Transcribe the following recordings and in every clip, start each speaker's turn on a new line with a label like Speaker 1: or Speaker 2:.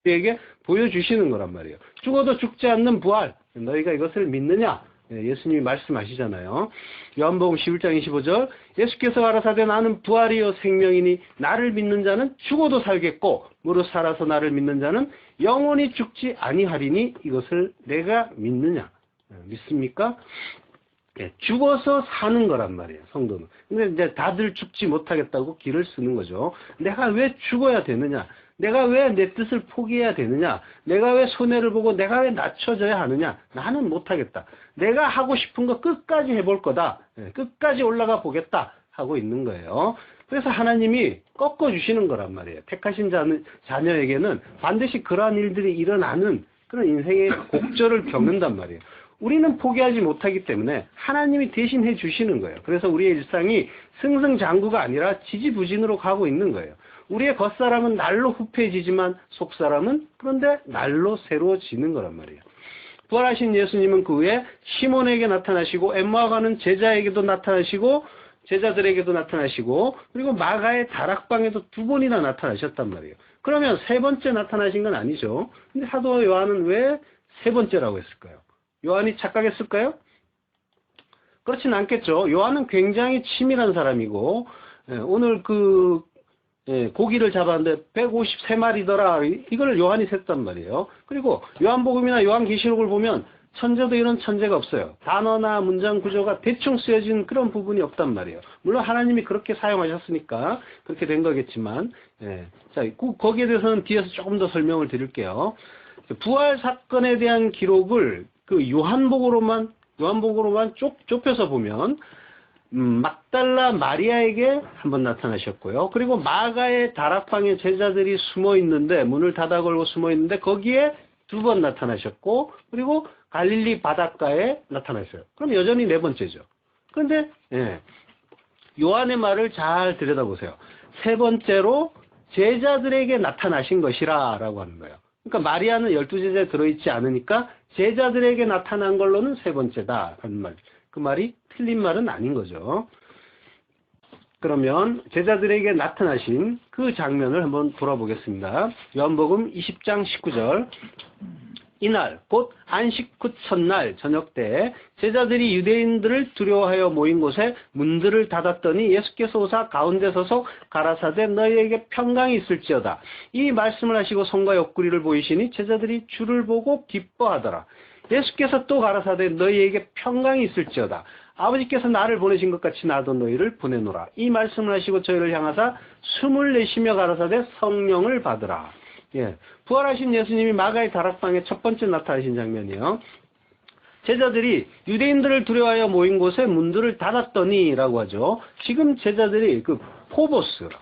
Speaker 1: 우리에게 보여주시는 거란 말이에요. 죽어도 죽지 않는 부활, 너희가 이것을 믿느냐? 예수님이 말씀하시잖아요. 요한복음 11장 25절, 예수께서 가라사대 나는 부활이요 생명이니 나를 믿는 자는 죽어도 살겠고 무릇 살아서 나를 믿는 자는 영원히 죽지 아니하리니 이것을 내가 믿느냐? 믿습니까? 죽어서 사는 거란 말이에요, 성도는. 근데 이제 다들 죽지 못하겠다고 길을 쓰는 거죠. 내가 왜 죽어야 되느냐? 내가 왜 내 뜻을 포기해야 되느냐? 내가 왜 손해를 보고 내가 왜 낮춰져야 하느냐? 나는 못하겠다. 내가 하고 싶은 거 끝까지 해볼 거다. 끝까지 올라가 보겠다 하고 있는 거예요. 그래서 하나님이 꺾어주시는 거란 말이에요. 택하신 자녀에게는 반드시 그러한 일들이 일어나는 그런 인생의 곡절을 겪는단 말이에요. 우리는 포기하지 못하기 때문에 하나님이 대신 해주시는 거예요. 그래서 우리의 일상이 승승장구가 아니라 지지부진으로 가고 있는 거예요. 우리의 겉사람은 날로 후패해지지만 속사람은 그런데 날로 새로워지는 거란 말이에요. 부활하신 예수님은 그 후에 시몬에게 나타나시고 엠마오 가는 제자에게도 나타나시고 제자들에게도 나타나시고 그리고 마가의 다락방에도 2번이나 나타나셨단 말이에요. 그러면 3번째 나타나신 건 아니죠. 근데 사도 요한은 왜 3번째라고 했을까요? 요한이 착각했을까요? 그렇진 않겠죠. 요한은 굉장히 치밀한 사람이고 오늘 고기를 잡았는데 153마리더라. 이걸 요한이 셌단 말이에요. 그리고 요한복음이나 요한계시록을 보면 천재도 이런 천재가 없어요. 단어나 문장 구조가 대충 쓰여진 그런 부분이 없단 말이에요. 물론 하나님이 그렇게 사용하셨으니까 그렇게 된 거겠지만 자, 거기에 대해서는 뒤에서 조금 더 설명을 드릴게요. 부활 사건에 대한 기록을 그 요한복음으로만 좁혀서 보면 막달라 마리아에게 한번 나타나셨고요. 그리고 마가의 다락방에 제자들이 숨어 있는데 문을 닫아 걸고 숨어 있는데 거기에 2번 나타나셨고 그리고 갈릴리 바닷가에 나타나셨어요. 그럼 여전히 4번째죠. 그런데 요한의 말을 잘 들여다보세요. 3번째로 제자들에게 나타나신 것이라 라고 하는 거예요. 그러니까 마리아는 12제자에 들어있지 않으니까 제자들에게 나타난 걸로는 3번째다 라는 말. 그 말이 틀린 말은 아닌 거죠. 그러면 제자들에게 나타나신 그 장면을 한번 돌아보겠습니다. 요한복음 20장 19절. 이날 곧 안식 후 첫날 저녁 때 제자들이 유대인들을 두려워하여 모인 곳에 문들을 닫았더니 예수께서 오사 가운데 서서 가라사대 너희에게 평강이 있을지어다. 이 말씀을 하시고 손과 옆구리를 보이시니 제자들이 주를 보고 기뻐하더라. 예수께서 또 가라사대 너희에게 평강이 있을지어다. 아버지께서 나를 보내신 것 같이 나도 너희를 보내노라. 이 말씀을 하시고 저희를 향하사 숨을 내쉬며 가라사대 성령을 받으라. 부활하신 예수님이 마가의 다락방에 첫 번째 나타나신 장면이에요. 제자들이 유대인들을 두려워하여 모인 곳에 문들을 닫았더니 라고 하죠. 지금 제자들이 포보스라고,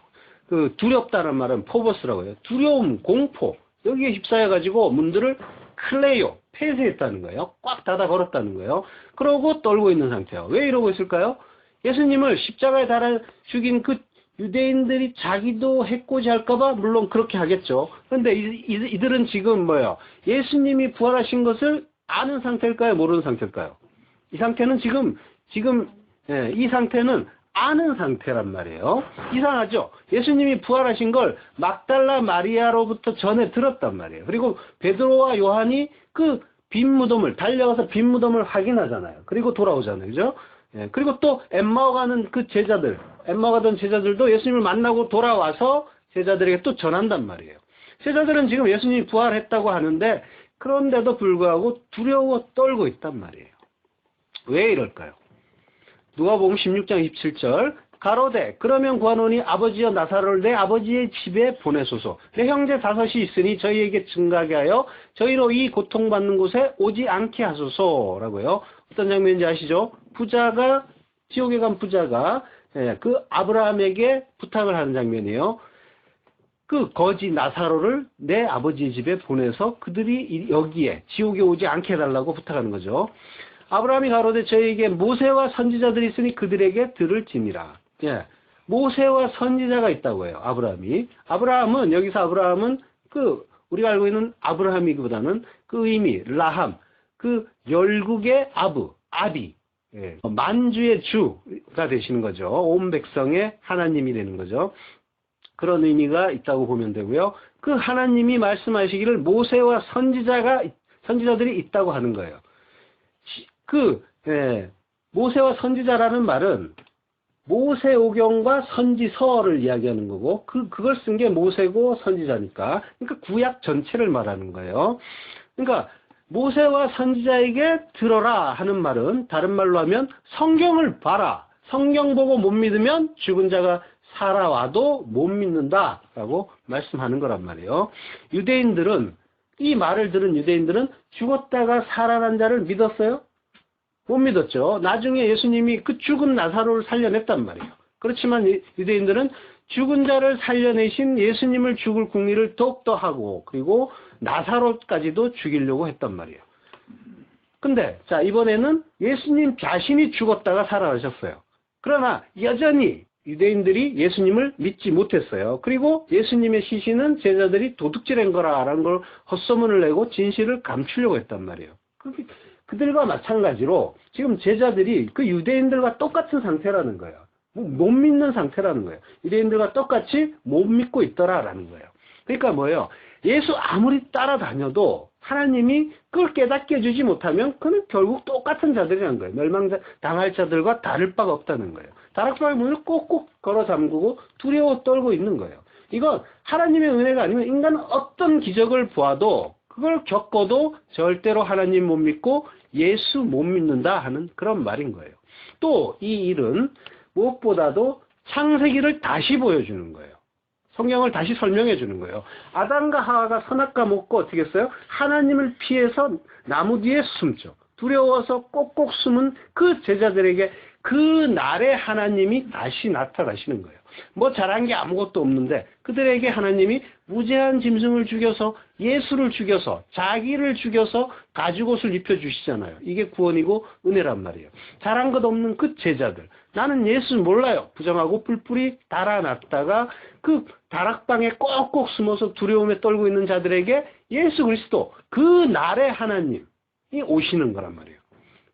Speaker 1: 두렵다는 말은 포보스라고 해요. 두려움, 공포, 여기에 휩싸여가지고 문들을 클레요, 폐쇄했다는 거예요. 꽉 닫아 걸었다는 거예요. 그러고 떨고 있는 상태예요. 왜 이러고 있을까요? 예수님을 십자가에 달아 죽인 그 유대인들이 자기도 해코지 할까봐 물론 그렇게 하겠죠. 그런데 이들은 지금 예수님이 부활하신 것을 아는 상태일까요? 모르는 상태일까요? 이 상태는 이 상태는 아는 상태란 말이에요. 이상하죠? 예수님이 부활하신 걸 막달라 마리아로부터 전해 들었단 말이에요. 그리고 베드로와 요한이 그 빈 무덤을 달려가서 빈 무덤을 확인하잖아요. 그리고 돌아오잖아요. 그죠? 그리고 또 엠마오 가는 그 제자들, 엠마오 가던 제자들도 예수님을 만나고 돌아와서 제자들에게 또 전한단 말이에요. 제자들은 지금 예수님이 부활했다고 하는데 그런데도 불구하고 두려워 떨고 있단 말이에요. 왜 이럴까요? 누가복음 16장 27절 가로되 그러면 구하노니 아버지여 나사로를 내 아버지의 집에 보내소서. 내 형제 5이 있으니 저희에게 증가하게 하여 저희로 이 고통받는 곳에 오지 않게 하소서라고요. 어떤 장면인지 아시죠? 지옥에 간 부자가 그 아브라함에게 부탁을 하는 장면이에요. 그 거지 나사로를 내 아버지의 집에 보내서 그들이 여기에 지옥에 오지 않게 해달라고 부탁하는 거죠. 아브라함이 가로되 저희에게 모세와 선지자들이 있으니 그들에게 들을지니라. 모세와 선지자가 있다고 해요. 아브라함은 여기서 아브라함은 우리가 알고 있는 아브라함이기보다는 그 의미 라함, 그 열국의 아비, 만주의 주가 되시는 거죠. 온 백성의 하나님이 되는 거죠. 그런 의미가 있다고 보면 되고요. 그 하나님이 말씀하시기를 모세와 선지자들이 있다고 하는 거예요. 모세와 선지자라는 말은 모세오경과 선지서를 이야기하는 거고, 그걸 쓴 게 모세고 선지자니까, 그러니까 구약 전체를 말하는 거예요. 그러니까 모세와 선지자에게 들어라 하는 말은 다른 말로 하면 성경을 봐라. 성경 보고 못 믿으면 죽은 자가 살아와도 못 믿는다라고 말씀하는 거란 말이에요. 이 말을 들은 유대인들은 죽었다가 살아난 자를 믿었어요? 못 믿었죠. 나중에 예수님이 그 죽은 나사로를 살려냈단 말이에요. 그렇지만 유대인들은 죽은 자를 살려내신 예수님을 죽을 궁리를 더욱더 하고, 그리고 나사로까지도 죽이려고 했단 말이에요. 근데 자, 이번에는 예수님 자신이 죽었다가 살아나셨어요. 그러나 여전히 유대인들이 예수님을 믿지 못했어요. 그리고 예수님의 시신은 제자들이 도둑질한 거라는 걸 헛소문을 내고 진실을 감추려고 했단 말이에요. 그들과 마찬가지로 지금 제자들이 그 유대인들과 똑같은 상태라는 거예요. 못 믿는 상태라는 거예요. 유대인들과 똑같이 못 믿고 있더라라는 거예요. 그러니까 뭐예요? 예수 아무리 따라다녀도 하나님이 그걸 깨닫게 해주지 못하면 그는 결국 똑같은 자들이라는 거예요. 멸망당할 자들과 다를 바가 없다는 거예요. 다락방의 문을 꼭꼭 걸어 잠그고 두려워 떨고 있는 거예요. 이건 하나님의 은혜가 아니면 인간은 어떤 기적을 보아도, 그걸 겪어도 절대로 하나님 못 믿고 예수 못 믿는다 하는 그런 말인 거예요. 또 이 일은 무엇보다도 창세기를 다시 보여주는 거예요. 성경을 다시 설명해 주는 거예요. 아담과 하와가 선악과 먹고 어떻게 했어요? 하나님을 피해서 나무 뒤에 숨죠. 두려워서 꼭꼭 숨은 그 제자들에게 그 날에 하나님이 다시 나타나시는 거예요. 뭐 잘한 게 아무것도 없는데 그들에게 하나님이 무죄한 짐승을 죽여서, 예수를 죽여서, 자기를 죽여서 가죽옷을 입혀주시잖아요. 이게 구원이고 은혜란 말이에요. 잘한 것 없는 그 제자들, 나는 예수 몰라요 부정하고 뿔뿔이 달아났다가 그 다락방에 꼭꼭 숨어서 두려움에 떨고 있는 자들에게 예수 그리스도, 그 날에 하나님이 오시는 거란 말이에요.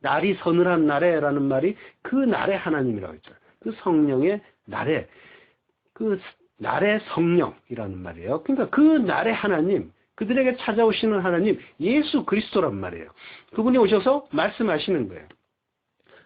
Speaker 1: 날이 서늘한 날에라는 말이 그 날의 하나님이라고 했죠. 그 성령의 날에, 그 날의 성령이라는 말이에요. 그러니까 그 날의 하나님, 그들에게 찾아오시는 하나님, 예수 그리스도란 말이에요. 그분이 오셔서 말씀하시는 거예요.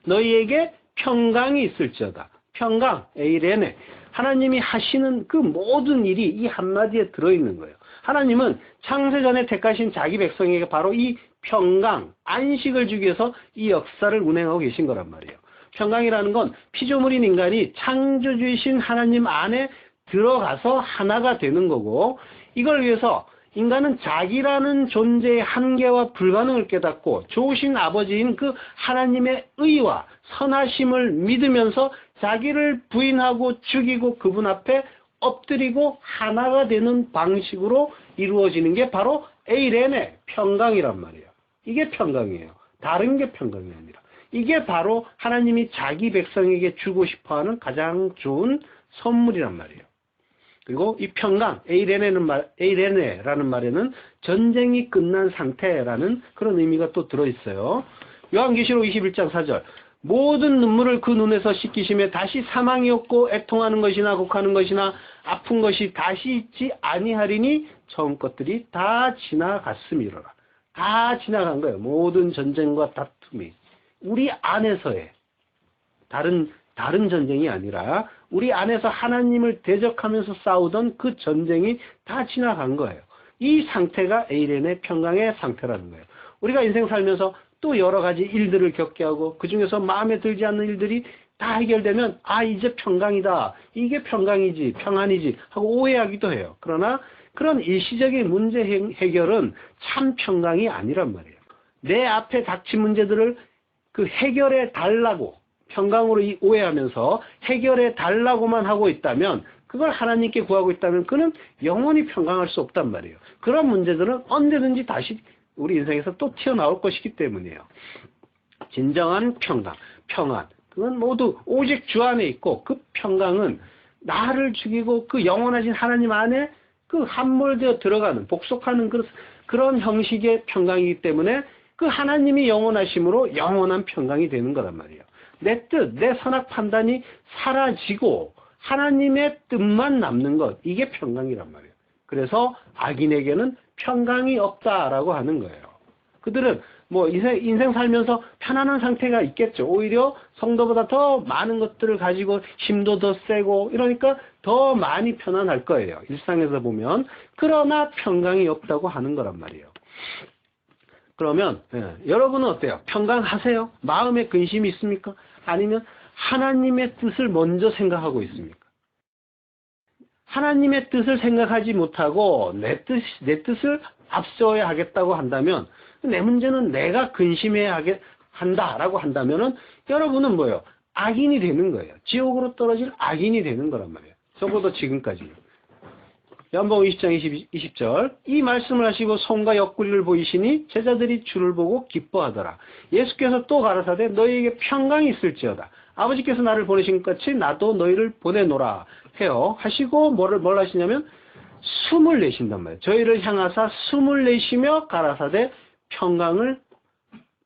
Speaker 1: 너희에게 평강이 있을지어다. 평강, 에이레네. 하나님이 하시는 그 모든 일이 이 한마디에 들어있는 거예요. 하나님은 창세전에 택하신 자기 백성에게 바로 이 평강, 안식을 주기 위해서 이 역사를 운행하고 계신 거란 말이에요. 평강이라는 건 피조물인 인간이 창조주이신 하나님 안에 들어가서 하나가 되는 거고, 이걸 위해서 인간은 자기라는 존재의 한계와 불가능을 깨닫고 좋으신 아버지인 그 하나님의 의와 선하심을 믿으면서 자기를 부인하고 죽이고 그분 앞에 엎드리고 하나가 되는 방식으로 이루어지는 게 바로 에이레네, 평강이란 말이에요. 이게 평강이에요. 다른 게 평강이 아니라. 이게 바로 하나님이 자기 백성에게 주고 싶어하는 가장 좋은 선물이란 말이에요. 그리고 이 평강, 에이레네라는 말에는 전쟁이 끝난 상태라는 그런 의미가 또 들어있어요. 요한계시록 21장 4절. 모든 눈물을 그 눈에서 씻기시며 다시 사망이 없고 애통하는 것이나 곡하는 것이나 아픈 것이 다시 있지 아니하리니 처음 것들이 다 지나갔음이로라. 다 지나간 거예요. 모든 전쟁과 다툼이. 우리 안에서의 다른 전쟁이 아니라 우리 안에서 하나님을 대적하면서 싸우던 그 전쟁이 다 지나간 거예요. 이 상태가 에이렌의 평강의 상태라는 거예요. 우리가 인생 살면서 또 여러 가지 일들을 겪게 하고 그 중에서 마음에 들지 않는 일들이 다 해결되면 이제 평강이다. 이게 평강이지, 평안이지 하고 오해하기도 해요. 그러나 그런 일시적인 문제 해결은 참 평강이 아니란 말이에요. 내 앞에 닥친 문제들을 그 해결해 달라고 평강으로 오해하면서 해결해 달라고만 하고 있다면, 그걸 하나님께 구하고 있다면 그는 영원히 평강할 수 없단 말이에요. 그런 문제들은 언제든지 다시 우리 인생에서 또 튀어나올 것이기 때문이에요. 진정한 평강, 평안, 그건 모두 오직 주 안에 있고, 그 평강은 나를 죽이고 그 영원하신 하나님 안에 그 함몰되어 들어가는, 복속하는 그런 형식의 평강이기 때문에 그 하나님이 영원하심으로 영원한 평강이 되는 거란 말이에요. 내 뜻, 내 선악 판단이 사라지고 하나님의 뜻만 남는 것, 이게 평강이란 말이에요. 그래서 악인에게는 평강이 없다라고 하는 거예요. 그들은 뭐 인생 살면서 편안한 상태가 있겠죠. 오히려 성도보다 더 많은 것들을 가지고 힘도 더 세고 이러니까 더 많이 편안할 거예요. 일상에서 보면. 그러나 평강이 없다고 하는 거란 말이에요. 그러면 여러분은 어때요? 평강하세요? 마음에 근심이 있습니까? 아니면 하나님의 뜻을 먼저 생각하고 있습니까? 하나님의 뜻을 생각하지 못하고 내 뜻을 앞세워야 하겠다고 한다면, 내 문제는 내가 근심해야 한다라고 한다면은 여러분은 뭐예요? 악인이 되는 거예요. 지옥으로 떨어질 악인이 되는 거란 말이에요. 적어도 지금까지. 요한복음 20장 20절 이 말씀을 하시고 손과 옆구리를 보이시니 제자들이 주를 보고 기뻐하더라. 예수께서 또 가라사대 너희에게 평강이 있을지어다. 아버지께서 나를 보내신 것 같이 나도 너희를 보내노라 해요. 하시고 뭘 하시냐면 숨을 내쉰단 말이에요. 저희를 향하사 숨을 내쉬며 가라사대 평강을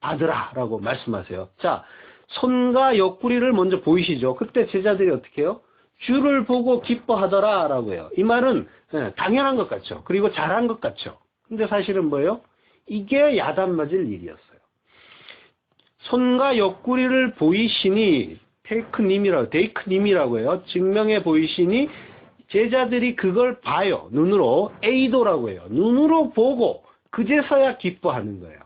Speaker 1: 받으라 라고 말씀하세요. 자, 손과 옆구리를 먼저 보이시죠. 그때 제자들이 어떻게 해요? 주를 보고 기뻐하더라 라고 해요. 이 말은 당연한 것 같죠. 그리고 잘한 것 같죠. 근데 사실은 뭐예요? 이게 야단 맞을 일이었어요. 손과 옆구리를 보이시니 데이크님이라고 해요. 증명해 보이시니 제자들이 그걸 봐요. 눈으로 에이도라고 해요. 눈으로 보고 그제서야 기뻐하는 거예요.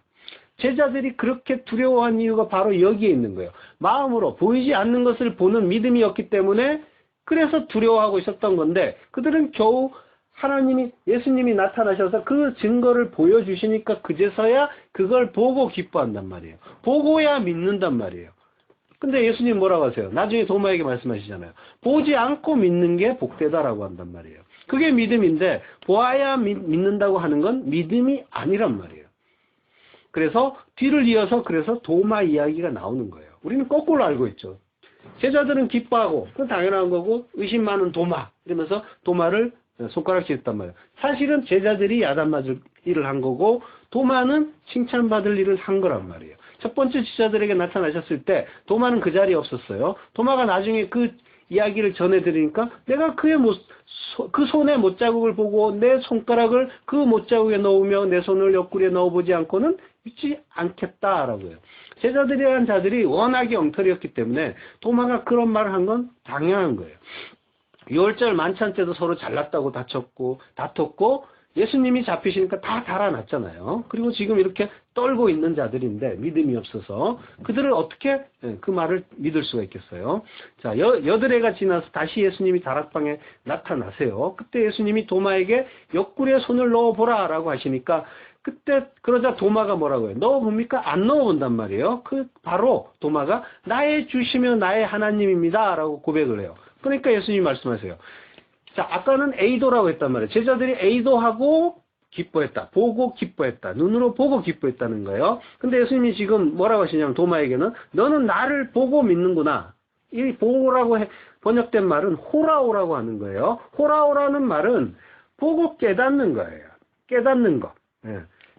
Speaker 1: 제자들이 그렇게 두려워한 이유가 바로 여기에 있는 거예요. 마음으로 보이지 않는 것을 보는 믿음이었기 때문에 그래서 두려워하고 있었던 건데, 그들은 겨우 예수님이 나타나셔서 그 증거를 보여주시니까 그제서야 그걸 보고 기뻐한단 말이에요. 보고야 믿는단 말이에요. 근데 예수님 뭐라고 하세요? 나중에 도마에게 말씀하시잖아요. 보지 않고 믿는 게 복되다라고 한단 말이에요. 그게 믿음인데 보아야 믿는다고 하는 건 믿음이 아니란 말이에요. 그래서 뒤를 이어서 그래서 도마 이야기가 나오는 거예요. 우리는 거꾸로 알고 있죠. 제자들은 기뻐하고 그건 당연한 거고 의심 많은 도마 이러면서 도마를 손가락질 했단 말이에요. 사실은 제자들이 야단 맞을 일을 한 거고 도마는 칭찬받을 일을 한 거란 말이에요. 첫 번째 제자들에게 나타나셨을 때 도마는 그 자리에 없었어요. 도마가 나중에 그 이야기를 전해드리니까 내가 그 손의 못자국을 보고 내 손가락을 그 못자국에 넣으며 내 손을 옆구리에 넣어보지 않고는 믿지 않겠다라고 해요. 제자들이란 자들이 워낙에 엉터리였기 때문에 도마가 그런 말을 한 건 당연한 거예요. 6월절 만찬 때도 서로 잘났다고 다퉜고 예수님이 잡히시니까 다 달아났잖아요. 그리고 지금 이렇게 떨고 있는 자들인데 믿음이 없어서 그들을 어떻게 그 말을 믿을 수가 있겠어요. 자, 여드레가 지나서 다시 예수님이 다락방에 나타나세요. 그때 예수님이 도마에게 옆구리에 손을 넣어보라 라고 하시니까 그때 그러자 도마가 뭐라고 해요? 넣어봅니까? 안 넣어본단 말이에요. 바로 도마가 나의 주시며 나의 하나님입니다 라고 고백을 해요. 그러니까 예수님이 말씀하세요. 자, 아까는 에이도라고 했단 말이에요. 제자들이 에이도하고 기뻐했다. 보고 기뻐했다. 눈으로 보고 기뻐했다는 거예요. 근데 예수님이 지금 뭐라고 하시냐면 도마에게는 너는 나를 보고 믿는구나. 이 보고라고 번역된 말은 호라오라고 하는 거예요. 호라오라는 말은 보고 깨닫는 거예요. 깨닫는 거.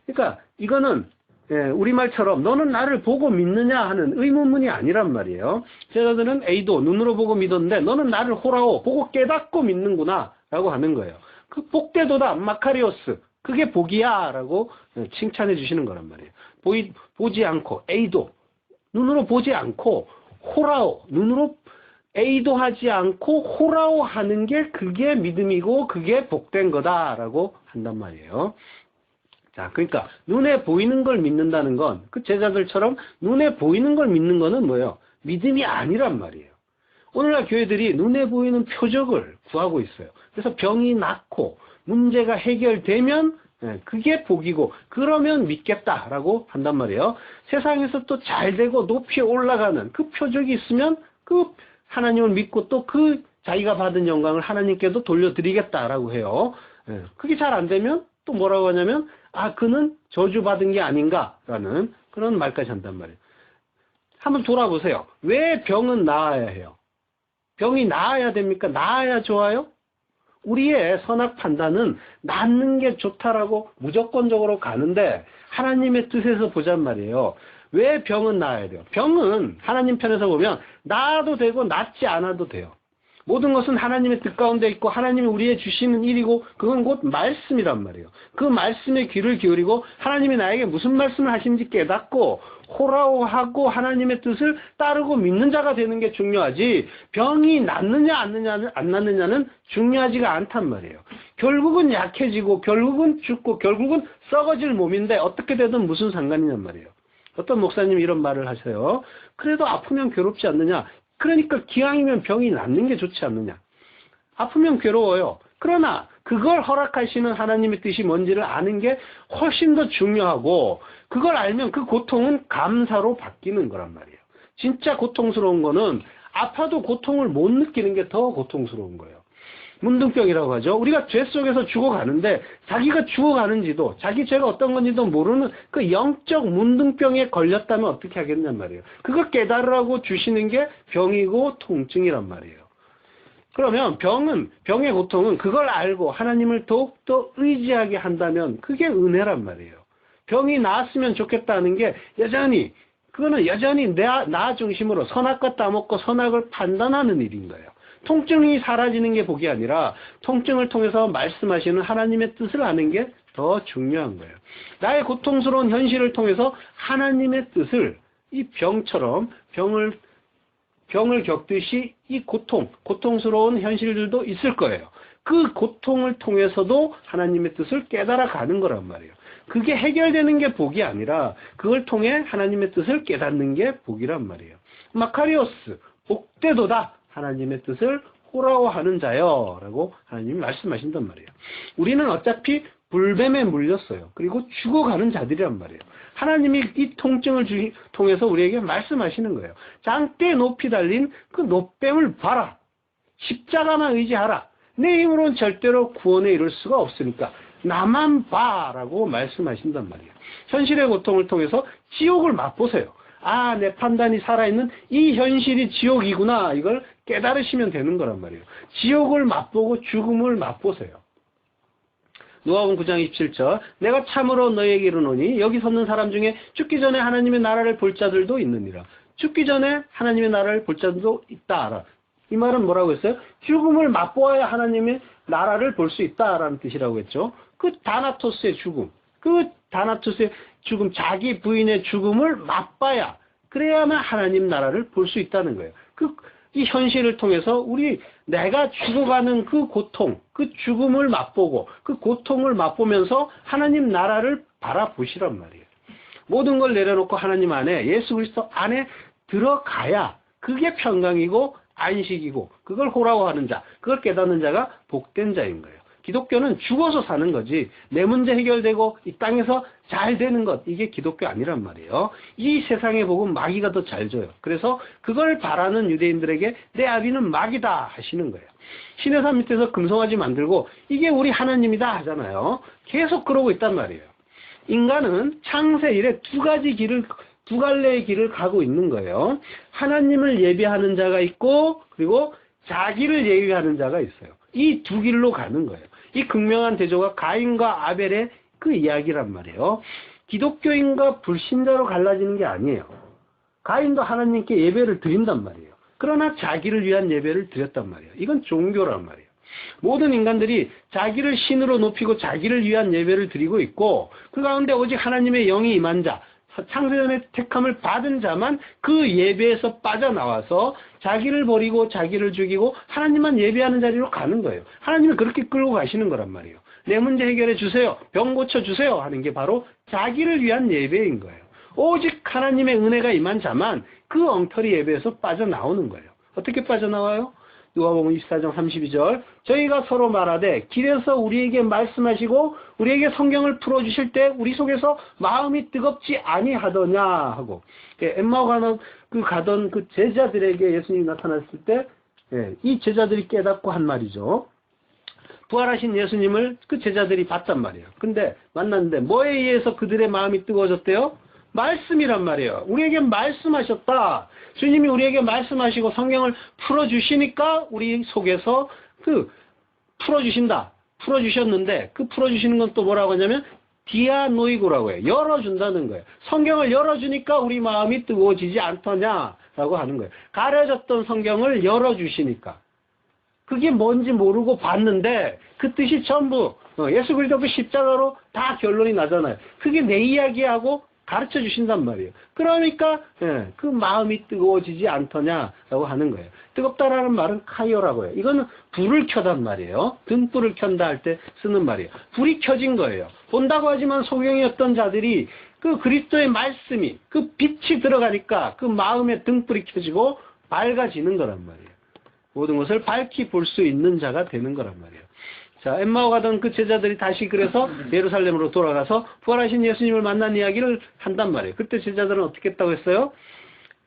Speaker 1: 그러니까 이거는 우리말처럼 너는 나를 보고 믿느냐 하는 의문문이 아니란 말이에요. 제자들은 에이도 눈으로 보고 믿었는데 너는 나를 호라오 보고 깨닫고 믿는구나 라고 하는 거예요. 그 복되도다 마카리오스 그게 복이야 라고 칭찬해 주시는 거란 말이에요. 보지 않고 에이도 눈으로 보지 않고 호라오 눈으로 에이도 하지 않고 호라오 하는 게 그게 믿음이고 그게 복된 거다라고 한단 말이에요. 자, 그러니까 눈에 보이는 걸 믿는다는 건 그 제자들처럼 눈에 보이는 걸 믿는 거는 뭐예요? 믿음이 아니란 말이에요. 오늘날 교회들이 눈에 보이는 표적을 구하고 있어요. 그래서 병이 낫고 문제가 해결되면 그게 복이고 그러면 믿겠다라고 한단 말이에요. 세상에서 또 잘 되고 높이 올라가는 그 표적이 있으면 그 하나님을 믿고 또 그 자기가 받은 영광을 하나님께도 돌려드리겠다라고 해요. 그게 잘 안 되면 또 뭐라고 하냐면 그는 저주받은 게 아닌가라는 그런 말까지 한단 말이에요. 한번 돌아보세요. 왜 병은 나아야 해요? 병이 나아야 됩니까? 나아야 좋아요? 우리의 선악 판단은 낫는 게 좋다라고 무조건적으로 가는데 하나님의 뜻에서 보잔 말이에요. 왜 병은 나아야 돼요? 병은 하나님 편에서 보면 나아도 되고 낫지 않아도 돼요. 모든 것은 하나님의 뜻 가운데 있고 하나님이 우리의 주시는 일이고 그건 곧 말씀이란 말이에요. 그 말씀에 귀를 기울이고 하나님이 나에게 무슨 말씀을 하시는지 깨닫고 호라오하고 하나님의 뜻을 따르고 믿는 자가 되는 게 중요하지 병이 낫느냐 안 낫느냐는 중요하지가 않단 말이에요. 결국은 약해지고 결국은 죽고 결국은 썩어질 몸인데 어떻게 되든 무슨 상관이냔 말이에요. 어떤 목사님이 이런 말을 하세요. 그래도 아프면 괴롭지 않느냐. 그러니까 기왕이면 병이 낫는 게 좋지 않느냐. 아프면 괴로워요. 그러나 그걸 허락하시는 하나님의 뜻이 뭔지를 아는 게 훨씬 더 중요하고 그걸 알면 그 고통은 감사로 바뀌는 거란 말이에요. 진짜 고통스러운 거는 아파도 고통을 못 느끼는 게 더 고통스러운 거예요. 문둥병이라고 하죠. 우리가 죄 속에서 죽어가는데 자기가 죽어가는지도 자기 죄가 어떤 건지도 모르는 그 영적 문둥병에 걸렸다면 어떻게 하겠냔 말이에요. 그걸 깨달으라고 주시는 게 병이고 통증이란 말이에요. 그러면 병의 고통은 그걸 알고 하나님을 더욱더 의지하게 한다면 그게 은혜란 말이에요. 병이 나았으면 좋겠다는 게 그거는 여전히 나 중심으로 선악과 따먹고 선악을 판단하는 일인 거예요. 통증이 사라지는 게 복이 아니라 통증을 통해서 말씀하시는 하나님의 뜻을 아는 게 더 중요한 거예요. 나의 고통스러운 현실을 통해서 하나님의 뜻을 이 병처럼 병을 겪듯이 이 고통스러운 현실들도 있을 거예요. 그 고통을 통해서도 하나님의 뜻을 깨달아 가는 거란 말이에요. 그게 해결되는 게 복이 아니라 그걸 통해 하나님의 뜻을 깨닫는 게 복이란 말이에요. 마카리오스, 복되도다. 하나님의 뜻을 호라오하는 자여 라고 하나님이 말씀하신단 말이에요. 우리는 어차피 불뱀에 물렸어요. 그리고 죽어가는 자들이란 말이에요. 하나님이 이 통증을 통해서 우리에게 말씀하시는 거예요. 장대 높이 달린 그 노뱀을 봐라. 십자가만 의지하라. 내 힘으로는 절대로 구원에 이를 수가 없으니까 나만 봐라고 말씀하신단 말이에요. 현실의 고통을 통해서 지옥을 맛보세요. 아, 내 판단이 살아있는 이 현실이 지옥이구나. 이걸 깨달으시면 되는 거란 말이에요. 지옥을 맛보고 죽음을 맛보세요. 누가복음 9장 27절 내가 참으로 너희에게 이르노니 여기 섰는 사람 중에 죽기 전에 하나님의 나라를 볼 자들도 있느니라. 죽기 전에 하나님의 나라를 볼 자들도 있다. 이 말은 뭐라고 했어요? 죽음을 맛보아야 하나님의 나라를 볼 수 있다라는 뜻이라고 했죠. 그 다나토스의 죽음, 자기 부인의 죽음을 맛봐야 그래야만 하나님 나라를 볼 수 있다는 거예요. 이 현실을 통해서 내가 죽어가는 그 고통, 그 죽음을 맛보고 그 고통을 맛보면서 하나님 나라를 바라보시란 말이에요. 모든 걸 내려놓고 하나님 안에 예수 그리스도 안에 들어가야 그게 평강이고 안식이고 그걸 호라고하는 자, 그걸 깨닫는 자가 복된 자인 거예요. 기독교는 죽어서 사는 거지 내 문제 해결되고 이 땅에서 잘 되는 것 이게 기독교 아니란 말이에요. 이 세상의 복은 마귀가 더 잘 줘요. 그래서 그걸 바라는 유대인들에게 내 아비는 마귀다 하시는 거예요. 신의 산 밑에서 금송아지 만들고 이게 우리 하나님이다 하잖아요. 계속 그러고 있단 말이에요. 인간은 창세 이래 두 갈래의 길을 가고 있는 거예요. 하나님을 예배하는 자가 있고 그리고 자기를 예배하는 자가 있어요. 이 두 길로 가는 거예요. 이 극명한 대조가 가인과 아벨의 그 이야기란 말이에요. 기독교인과 불신자로 갈라지는 게 아니에요. 가인도 하나님께 예배를 드린단 말이에요. 그러나 자기를 위한 예배를 드렸단 말이에요. 이건 종교란 말이에요. 모든 인간들이 자기를 신으로 높이고 자기를 위한 예배를 드리고 있고 그 가운데 오직 하나님의 영이 임한 자, 창세전의 택함을 받은 자만 그 예배에서 빠져나와서 자기를 버리고 자기를 죽이고 하나님만 예배하는 자리로 가는 거예요. 하나님이 그렇게 끌고 가시는 거란 말이에요. 내 문제 해결해 주세요. 병 고쳐주세요. 하는 게 바로 자기를 위한 예배인 거예요. 오직 하나님의 은혜가 임한 자만 그 엉터리 예배에서 빠져나오는 거예요. 어떻게 빠져나와요? 누가복음 24장 32절 저희가 서로 말하되 길에서 우리에게 말씀하시고 우리에게 성경을 풀어주실 때 우리 속에서 마음이 뜨겁지 아니하더냐 하고 엠마오 가던 그 제자들에게 예수님이 나타났을 때 이 제자들이 깨닫고 한 말이죠. 부활하신 예수님을 그 제자들이 봤단 말이에요. 근데 만났는데 뭐에 의해서 그들의 마음이 뜨거워졌대요? 말씀이란 말이에요. 우리에게 말씀하셨다. 주님이 우리에게 말씀하시고 성경을 풀어주시니까 우리 속에서 풀어주셨는데 그 풀어주시는 건 또 뭐라고 하냐면 디아노이고라고 해요. 열어준다는 거예요. 성경을 열어주니까 우리 마음이 뜨거워지지 않더냐라고 하는 거예요. 가려졌던 성경을 열어주시니까. 그게 뭔지 모르고 봤는데 그 뜻이 전부 예수 그리스도 그 십자가로 다 결론이 나잖아요. 그게 내 이야기하고 가르쳐 주신단 말이에요. 그러니까 그 마음이 뜨거워지지 않더냐라고 하는 거예요. 뜨겁다라는 말은 카이오라고 해요. 이거는 불을 켜단 말이에요. 등불을 켠다 할 때 쓰는 말이에요. 불이 켜진 거예요. 본다고 하지만 소경이었던 자들이 그 그리스도의 말씀이 그 빛이 들어가니까 그 마음의 등불이 켜지고 밝아지는 거란 말이에요. 모든 것을 밝히 볼 수 있는 자가 되는 거란 말이에요. 자, 엠마오 가던 그 제자들이 다시 그래서 예루살렘으로 돌아가서 부활하신 예수님을 만난 이야기를 한단 말이에요. 그때 제자들은 어떻게 했다고 했어요?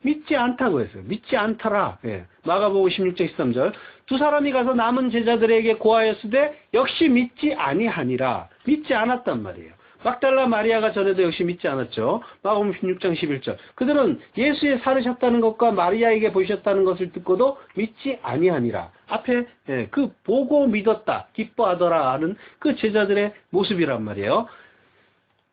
Speaker 1: 믿지 않다고 했어요. 믿지 않더라. 예. 마가복음 16장 13절. 두 사람이 가서 남은 제자들에게 고하였으되 역시 믿지 아니하니라. 믿지 않았단 말이에요. 막달라 마리아가 전에도 역시 믿지 않았죠. 마가복음 16장 11절. 그들은 예수의 살으셨다는 것과 마리아에게 보이셨다는 것을 듣고도 믿지 아니하니라. 앞에 그 보고 믿었다, 기뻐하더라 하는 그 제자들의 모습이란 말이에요.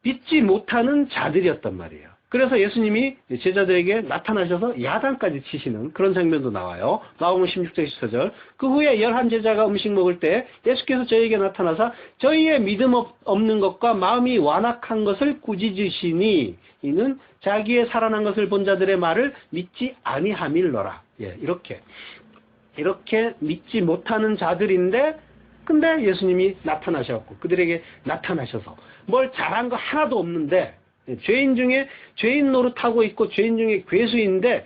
Speaker 1: 믿지 못하는 자들이었단 말이에요. 그래서 예수님이 제자들에게 나타나셔서 야단까지 치시는 그런 장면도 나와요. 마가복음 16장 14절. 그 후에 11제자가 음식 먹을 때 예수께서 저희에게 나타나사 저희의 믿음 없는 것과 마음이 완악한 것을 꾸짖으시니 이는 자기의 살아난 것을 본 자들의 말을 믿지 아니함일러라. 예, 이렇게 믿지 못하는 자들인데 근데 예수님이 나타나셨고 그들에게 나타나셔서 뭘 잘한 거 하나도 없는데 죄인 중에 죄인 노릇하고 있고 죄인 중에 괴수인데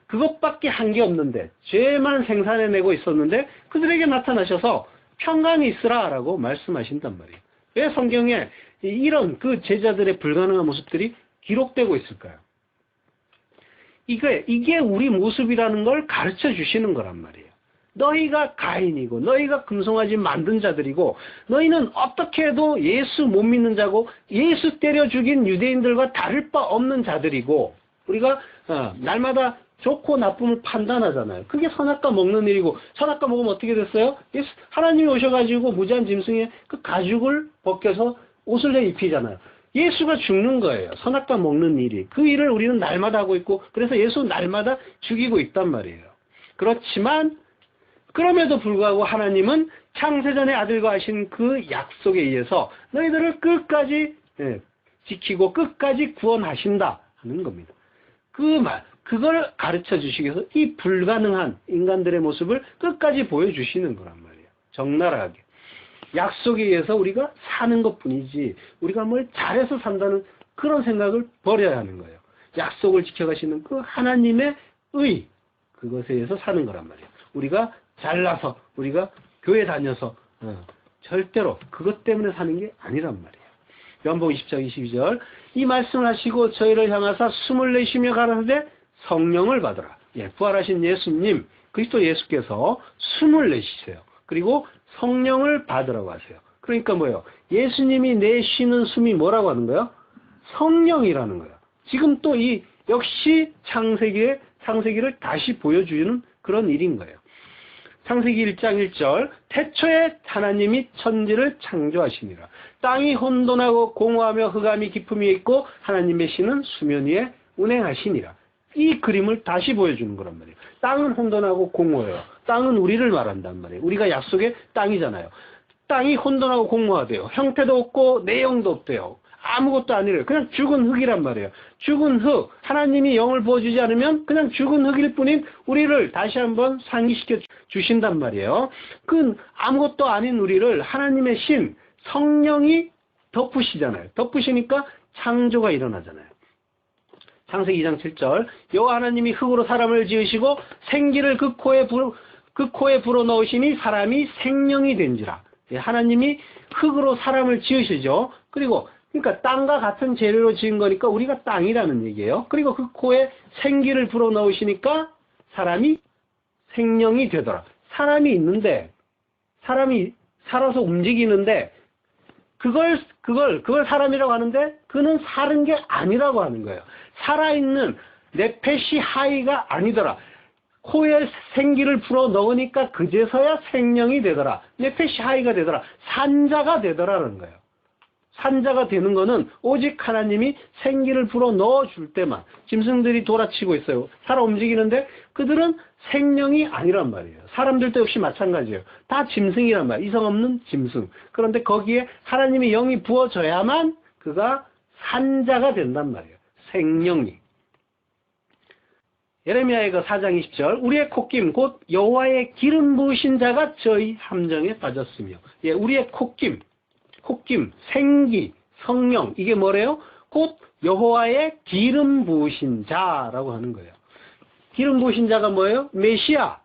Speaker 1: 그것밖에 한 게 없는데 죄만 생산해내고 있었는데 그들에게 나타나셔서 평강이 있으라라고 말씀하신단 말이에요. 왜 성경에 이런 그 제자들의 불가능한 모습들이 기록되고 있을까요? 이게 우리 모습이라는 걸 가르쳐 주시는 거란 말이에요. 너희가 가인이고 너희가 금송아지 만든 자들이고 너희는 어떻게 해도 예수 못 믿는 자고 예수 때려 죽인 유대인들과 다를 바 없는 자들이고 우리가 날마다 좋고 나쁨을 판단하잖아요. 그게 선악과 먹는 일이고 선악과 먹으면 어떻게 됐어요? 하나님이 오셔가지고 무지한 짐승의 그 가죽을 벗겨서 옷을 내 입히잖아요. 예수가 죽는 거예요. 선악과 먹는 일이. 그 일을 우리는 날마다 하고 있고 그래서 예수 날마다 죽이고 있단 말이에요. 그렇지만 그럼에도 불구하고 하나님은 창세전에 아들과 하신 그 약속에 의해서 너희들을 끝까지 지키고 끝까지 구원하신다 하는 겁니다. 그걸 가르쳐 주시기 위해서 이 불가능한 인간들의 모습을 끝까지 보여주시는 거란 말이에요. 적나라하게. 약속에 의해서 우리가 사는 것뿐이지 우리가 뭘 잘해서 산다는 그런 생각을 버려야 하는 거예요. 약속을 지켜가시는 그 하나님의 의 그것에 의해서 사는 거란 말이에요. 우리가 잘나서 우리가 교회 다녀서 절대로 그것 때문에 사는 게 아니란 말이에요. 요한복음 20장 22절 이 말씀을 하시고 저희를 향하사 숨을 내쉬며 가라사대 성령을 받으라. 예, 부활하신 예수님 그리스도 예수께서 숨을 내쉬세요. 그리고 성령을 받으라고 하세요. 그러니까 뭐예요? 예수님이 내쉬는 숨이 뭐라고 하는 거예요? 성령이라는 거예요. 지금 또 역시 창세기를 다시 보여주는 그런 일인 거예요. 창세기 1장 1절 태초에 하나님이 천지를 창조하시니라. 땅이 혼돈하고 공허하며 흑암이 깊음 위에 있고 하나님의 신은 수면 위에 운행하시니라. 이 그림을 다시 보여주는 거란 말이에요. 땅은 혼돈하고 공허해요. 땅은 우리를 말한단 말이에요. 우리가 약속의 땅이잖아요. 땅이 혼돈하고 공허하대요. 형태도 없고 내용도 없대요. 아무것도 아니래요. 그냥 죽은 흙이란 말이에요. 죽은 흙. 하나님이 영을 부어주지 않으면 그냥 죽은 흙일 뿐인 우리를 다시 한번 상기시켜 주신단 말이에요. 그 아무것도 아닌 우리를 하나님의 신, 성령이 덮으시잖아요. 덮으시니까 창조가 일어나잖아요. 창세기 2장 7절 여호와 하나님이 흙으로 사람을 지으시고 생기를 그 코에 불어넣으시니 사람이 생명이 된지라. 하나님이 흙으로 사람을 지으시죠. 그러니까 땅과 같은 재료로 지은 거니까 우리가 땅이라는 얘기예요. 그리고 그 코에 생기를 불어넣으시니까 사람이 생명이 되더라. 사람이 있는데 사람이 살아서 움직이는데 그걸 사람이라고 하는데 그는 사는 게 아니라고 하는 거예요. 살아있는 네페시 하이가 아니더라. 코에 생기를 불어넣으니까 그제서야 생명이 되더라. 네페시 하이가 되더라. 산자가 되더라는 거예요. 산자가 되는 거는 오직 하나님이 생기를 불어 넣어줄 때만. 짐승들이 돌아치고 있어요. 살아 움직이는데 그들은 생명이 아니란 말이에요. 사람들도 역시 마찬가지예요. 다 짐승이란 말이에요. 이성 없는 짐승. 그런데 거기에 하나님의 영이 부어져야만 그가 산자가 된단 말이에요. 생명이. 예레미야의 그 4장 20절 우리의 콧김 곧 여호와의 기름 부으신 자가 저희 함정에 빠졌으며. 예, 우리의 콧김, 생기, 성령 이게 뭐래요? 곧 여호와의 기름 부으신 자라고 하는 거예요. 기름 부으신 자가 뭐예요? 메시아.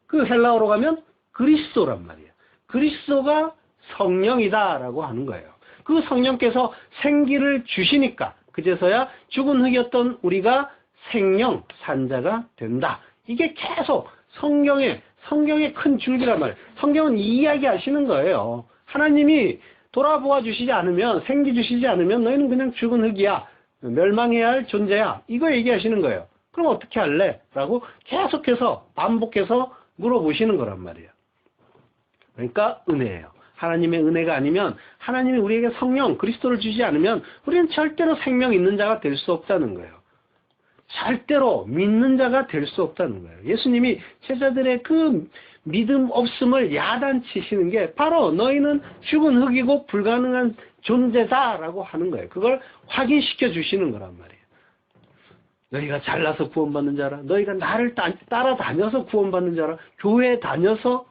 Speaker 1: 그 헬라어로 가면 그리스도란 말이에요. 그리스도가 성령이다라고 하는 거예요. 그 성령께서 생기를 주시니까 그제서야 죽은 흙이었던 우리가 생명, 산자가 된다. 이게 계속 성경의 큰 줄기란 말이에요. 성경은 이 이야기 하시는 거예요. 하나님이 돌아보아 주시지 않으면, 생기 주시지 않으면 너희는 그냥 죽은 흙이야. 멸망해야 할 존재야. 이거 얘기하시는 거예요. 그럼 어떻게 할래? 라고 계속해서 반복해서 물어보시는 거란 말이에요. 그러니까 은혜예요. 하나님의 은혜가 아니면 하나님이 우리에게 성령, 그리스도를 주지 않으면 우리는 절대로 생명 있는 자가 될 수 없다는 거예요. 절대로 믿는 자가 될 수 없다는 거예요. 예수님이 제자들의 그 믿음 없음을 야단치시는 게 바로 너희는 죽은 흙이고 불가능한 존재다라고 하는 거예요. 그걸 확인시켜 주시는 거란 말이에요. 너희가 잘나서 구원받는 자라, 너희가 나를 따라다녀서 구원받는 자라, 교회 다녀서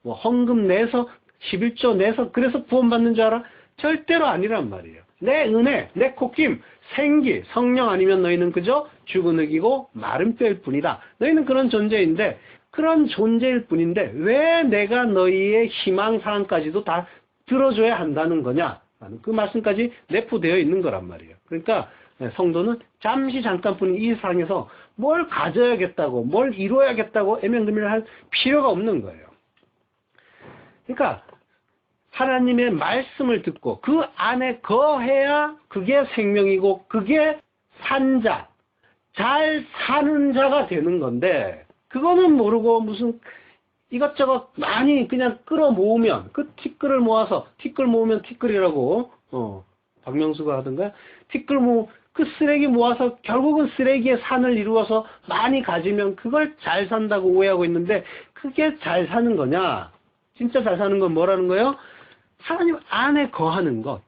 Speaker 1: 뭐 헌금 내서 11조 내서 그래서 구원받는 줄 알아? 절대로 아니란 말이에요. 내 은혜, 내 콧김, 생기, 성령 아니면 너희는 그저 죽은 흙이고 마른 뼈일 뿐이다. 너희는 그런 존재인데 그런 존재일 뿐인데 왜 내가 너희의 희망사항까지도 다 들어줘야 한다는 거냐? 그 말씀까지 내포되어 있는 거란 말이에요. 그러니까 성도는 잠시 잠깐뿐인 이 세상에서 뭘 가져야겠다고 뭘 이루어야겠다고 애명금을 할 필요가 없는 거예요. 그러니까 하나님의 말씀을 듣고 그 안에 거해야 그게 생명이고 그게 산자, 잘 사는 자가 되는 건데 그거는 모르고 무슨 이것저것 많이 그냥 끌어모으면 그 티끌을 모아서 티끌 모으면 티끌이라고 박명수가 하던가 그 쓰레기 모아서 결국은 쓰레기의 산을 이루어서 많이 가지면 그걸 잘 산다고 오해하고 있는데 그게 잘 사는 거냐? 진짜 잘 사는 건 뭐라는 거예요? 하나님 안에 거하는 것.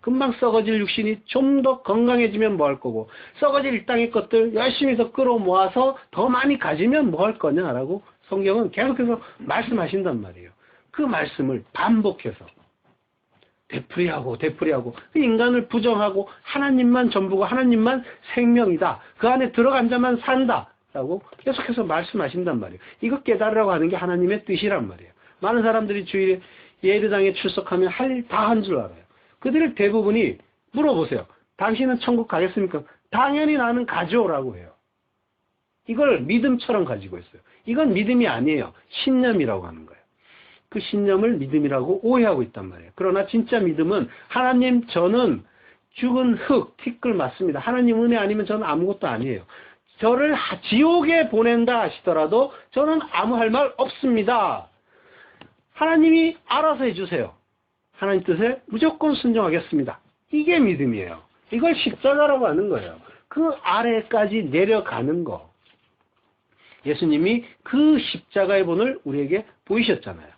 Speaker 1: 금방 썩어질 육신이 좀 더 건강해지면 뭐 할 거고 썩어질 이 땅의 것들 열심히 더 끌어모아서 더 많이 가지면 뭐 할 거냐라고 성경은 계속해서 말씀하신단 말이에요. 그 말씀을 반복해서 되풀이하고 그 인간을 부정하고 하나님만 전부고 하나님만 생명이다. 그 안에 들어간 자만 산다. 라고 계속해서 말씀하신단 말이에요. 이거 깨달으라고 하는 게 하나님의 뜻이란 말이에요. 많은 사람들이 주일에 예배당에 출석하면 할 일 다 한 줄 알아요. 그들의 대부분이 물어보세요. 당신은 천국 가겠습니까? 당연히 나는 가죠라고 해요. 이걸 믿음처럼 가지고 있어요. 이건 믿음이 아니에요. 신념이라고 하는 거예요. 그 신념을 믿음이라고 오해하고 있단 말이에요. 그러나 진짜 믿음은 하나님 저는 죽은 흙, 티끌 맞습니다. 하나님 은혜 아니면 저는 아무것도 아니에요. 저를 지옥에 보낸다 하시더라도 저는 아무 할 말 없습니다. 하나님이 알아서 해주세요. 하나님 뜻에 무조건 순종하겠습니다. 이게 믿음이에요. 이걸 십자가라고 하는 거예요. 그 아래까지 내려가는 거. 예수님이 그 십자가의 본을 우리에게 보이셨잖아요.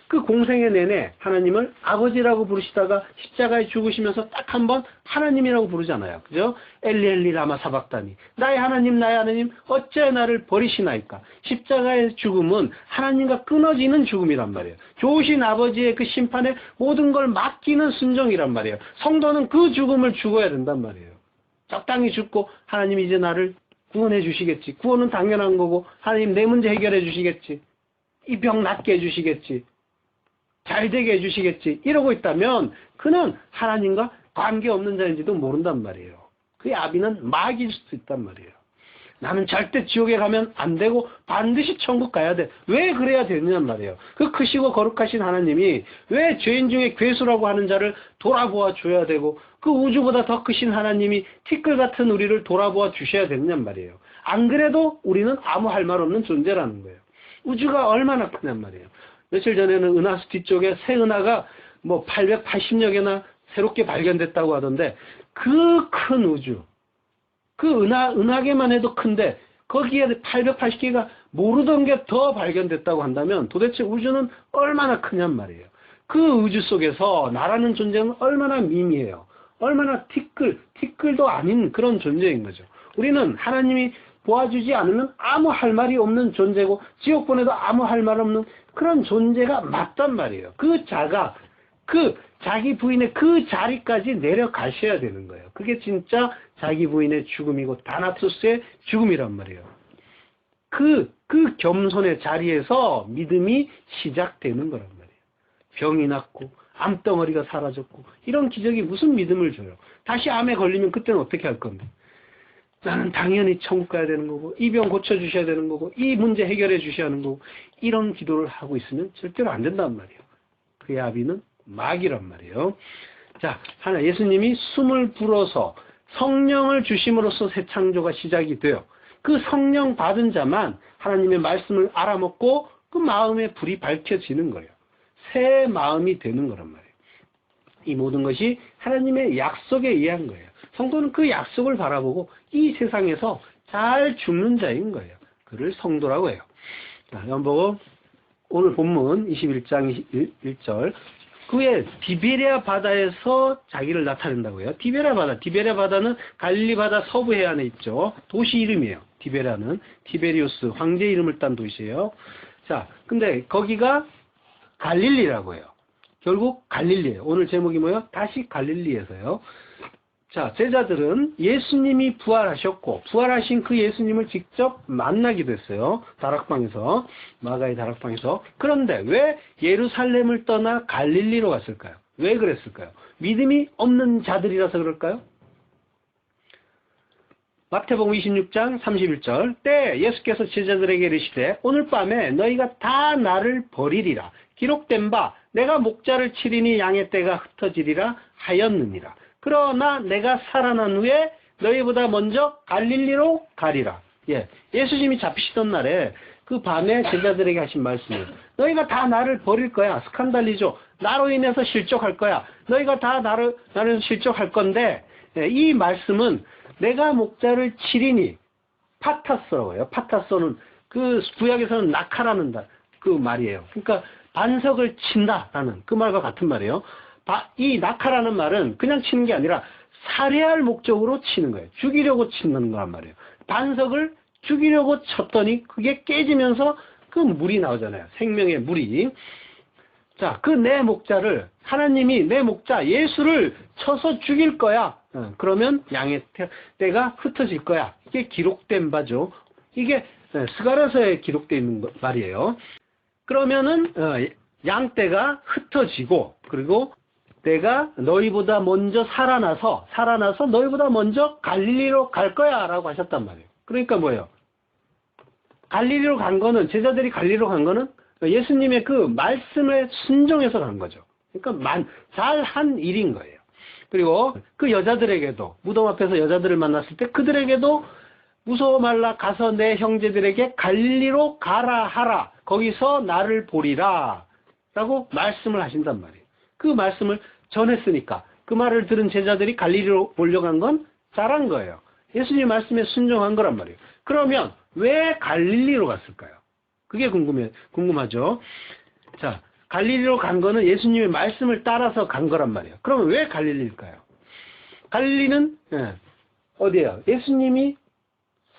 Speaker 1: 그 공생애 내내 하나님을 아버지라고 부르시다가 십자가에 죽으시면서 딱 한 번 하나님이라고 부르잖아요. 그죠? 엘리 엘리 라마 사박다니. 나의 하나님 어째 나를 버리시나이까. 십자가의 죽음은 하나님과 끊어지는 죽음이란 말이에요. 좋으신 아버지의 그 심판에 모든 걸 맡기는 순종이란 말이에요. 성도는 그 죽음을 죽어야 된단 말이에요. 적당히 죽고 하나님이 이제 나를 구원해 주시겠지. 구원은 당연한 거고 하나님 내 문제 해결해 주시겠지. 이 병 낫게 해주시겠지. 잘 되게 해주시겠지. 이러고 있다면 그는 하나님과 관계없는 자인지도 모른단 말이에요. 그의 아비는 마귀일 수도 있단 말이에요. 나는 절대 지옥에 가면 안 되고 반드시 천국 가야 돼. 왜 그래야 되느냐는 말이에요. 그 크시고 거룩하신 하나님이 왜 죄인 중에 괴수라고 하는 자를 돌아보아 줘야 되고 그 우주보다 더 크신 하나님이 티끌 같은 우리를 돌아보아 주셔야 되느냐는 말이에요. 안 그래도 우리는 아무 할 말 없는 존재라는 거예요. 우주가 얼마나 크냔 말이에요. 며칠 전에는 은하수 뒤쪽에 새 은하가 뭐 880여 개나 새롭게 발견됐다고 하던데 그 큰 우주, 그 은하계만 해도 큰데 거기에 880개가 모르던 게 더 발견됐다고 한다면 도대체 우주는 얼마나 크냔 말이에요. 그 우주 속에서 나라는 존재는 얼마나 미미해요. 얼마나 티끌도 아닌 그런 존재인 거죠. 우리는 하나님이 도와주지 않으면 아무 할 말이 없는 존재고 지옥 보내도 아무 할 말 없는 그런 존재가 맞단 말이에요. 그 자가 그 자기 부인의 그 자리까지 내려가셔야 되는 거예요. 그게 진짜 자기 부인의 죽음이고 다나투스의 죽음이란 말이에요. 그 겸손의 자리에서 믿음이 시작되는 거란 말이에요. 병이 낫고 암덩어리가 사라졌고 이런 기적이 무슨 믿음을 줘요. 다시 암에 걸리면 그때는 어떻게 할 건데. 나는 당연히 천국 가야 되는 거고 이 병 고쳐주셔야 되는 거고 이 문제 해결해 주셔야 하는 거고 이런 기도를 하고 있으면 절대로 안 된단 말이에요. 그의 아비는 마귀란 말이에요. 자, 하나 예수님이 숨을 불어서 성령을 주심으로써 새 창조가 시작이 돼요. 그 성령 받은 자만 하나님의 말씀을 알아먹고 그 마음의 불이 밝혀지는 거예요. 새 마음이 되는 거란 말이에요. 이 모든 것이 하나님의 약속에 의한 거예요. 성도는 그 약속을 바라보고 이 세상에서 잘 죽는 자인 거예요. 그를 성도라고 해요. 자, 연복음 오늘 본문 21장 1절 그의 디베랴 바다에서 자기를 나타낸다고 해요. 디베랴 바다는 갈릴리 바다 서부 해안에 있죠. 도시 이름이에요. 디베랴는 티베리우스 황제 이름을 딴 도시예요. 자, 근데 거기가 갈릴리라고 해요. 결국 갈릴리예요. 오늘 제목이 뭐예요? 다시 갈릴리에서요. 자, 제자들은 예수님이 부활하셨고 부활하신 그 예수님을 직접 만나기도 했어요. 다락방에서, 마가의 다락방에서. 그런데 왜 예루살렘을 떠나 갈릴리로 갔을까요? 왜 그랬을까요? 믿음이 없는 자들이라서 그럴까요? 마태복음 26장 31절 때 예수께서 제자들에게 이르시되 오늘 밤에 너희가 다 나를 버리리라. 기록된 바 내가 목자를 치리니 양의 떼가 흩어지리라 하였느니라. 그러나 내가 살아난 후에 너희보다 먼저 갈릴리로 가리라. 예, 예수님이 잡히시던 날에 그 밤에 제자들에게 하신 말씀이에요. 너희가 다 나를 버릴 거야. 스칸달리죠. 나로 인해서 실족할 거야. 너희가 다 나를 실족할 건데 이 말씀은 내가 목자를 치리니 파타소라고 해요. 파타소는 그 구약에서는 낙하라는 그 말이에요. 그러니까 반석을 친다라는 그 말과 같은 말이에요. 이 낙하라는 말은 그냥 치는 게 아니라 살해할 목적으로 치는 거예요. 죽이려고 치는 거란 말이에요. 반석을 죽이려고 쳤더니 그게 깨지면서 그 물이 나오잖아요. 생명의 물이. 자, 그 내 목자를 하나님이 내 목자 예수를 쳐서 죽일 거야. 그러면 양의 떼가 흩어질 거야. 이게 기록된 바죠. 이게 스가랴서에 기록되어 있는 말이에요. 그러면은 양떼가 흩어지고 그리고 내가 너희보다 먼저 살아나서 너희보다 먼저 갈릴리로 갈 거야 라고 하셨단 말이에요. 그러니까 뭐예요? 갈릴리로 간 거는 제자들이 갈릴리로 간 거는 예수님의 그 말씀에 순종해서 간 거죠. 그러니까 잘한 일인 거예요. 그리고 그 여자들에게도 무덤 앞에서 여자들을 만났을 때 그들에게도 무서워 말라 가서 내 형제들에게 갈릴리로 가라 하라. 거기서 나를 보리라 라고 말씀을 하신단 말이에요. 그 말씀을 전했으니까 그 말을 들은 제자들이 갈릴리로 몰려간 건 잘한 거예요. 예수님 말씀에 순종한 거란 말이에요. 그러면 왜 갈릴리로 갔을까요? 그게 궁금하죠. 자, 갈릴리로 간 거는 예수님의 말씀을 따라서 간 거란 말이에요. 그러면 왜 갈릴리일까요? 갈릴리는 어디예요? 예수님이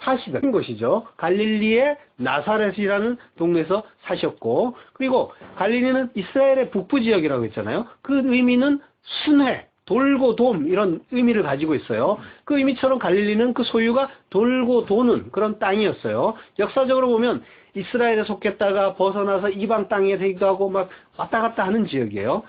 Speaker 1: 사시던 곳이죠. 갈릴리의 나사렛이라는 동네에서 사셨고 그리고 갈릴리는 이스라엘의 북부 지역이라고 했잖아요. 그 의미는 순회, 돌고 돔 이런 의미를 가지고 있어요. 그 의미처럼 갈릴리는 그 소유가 돌고 도는 그런 땅이었어요. 역사적으로 보면 이스라엘에 속했다가 벗어나서 이방 땅에 되기도 하고 막 왔다 갔다 하는 지역이에요.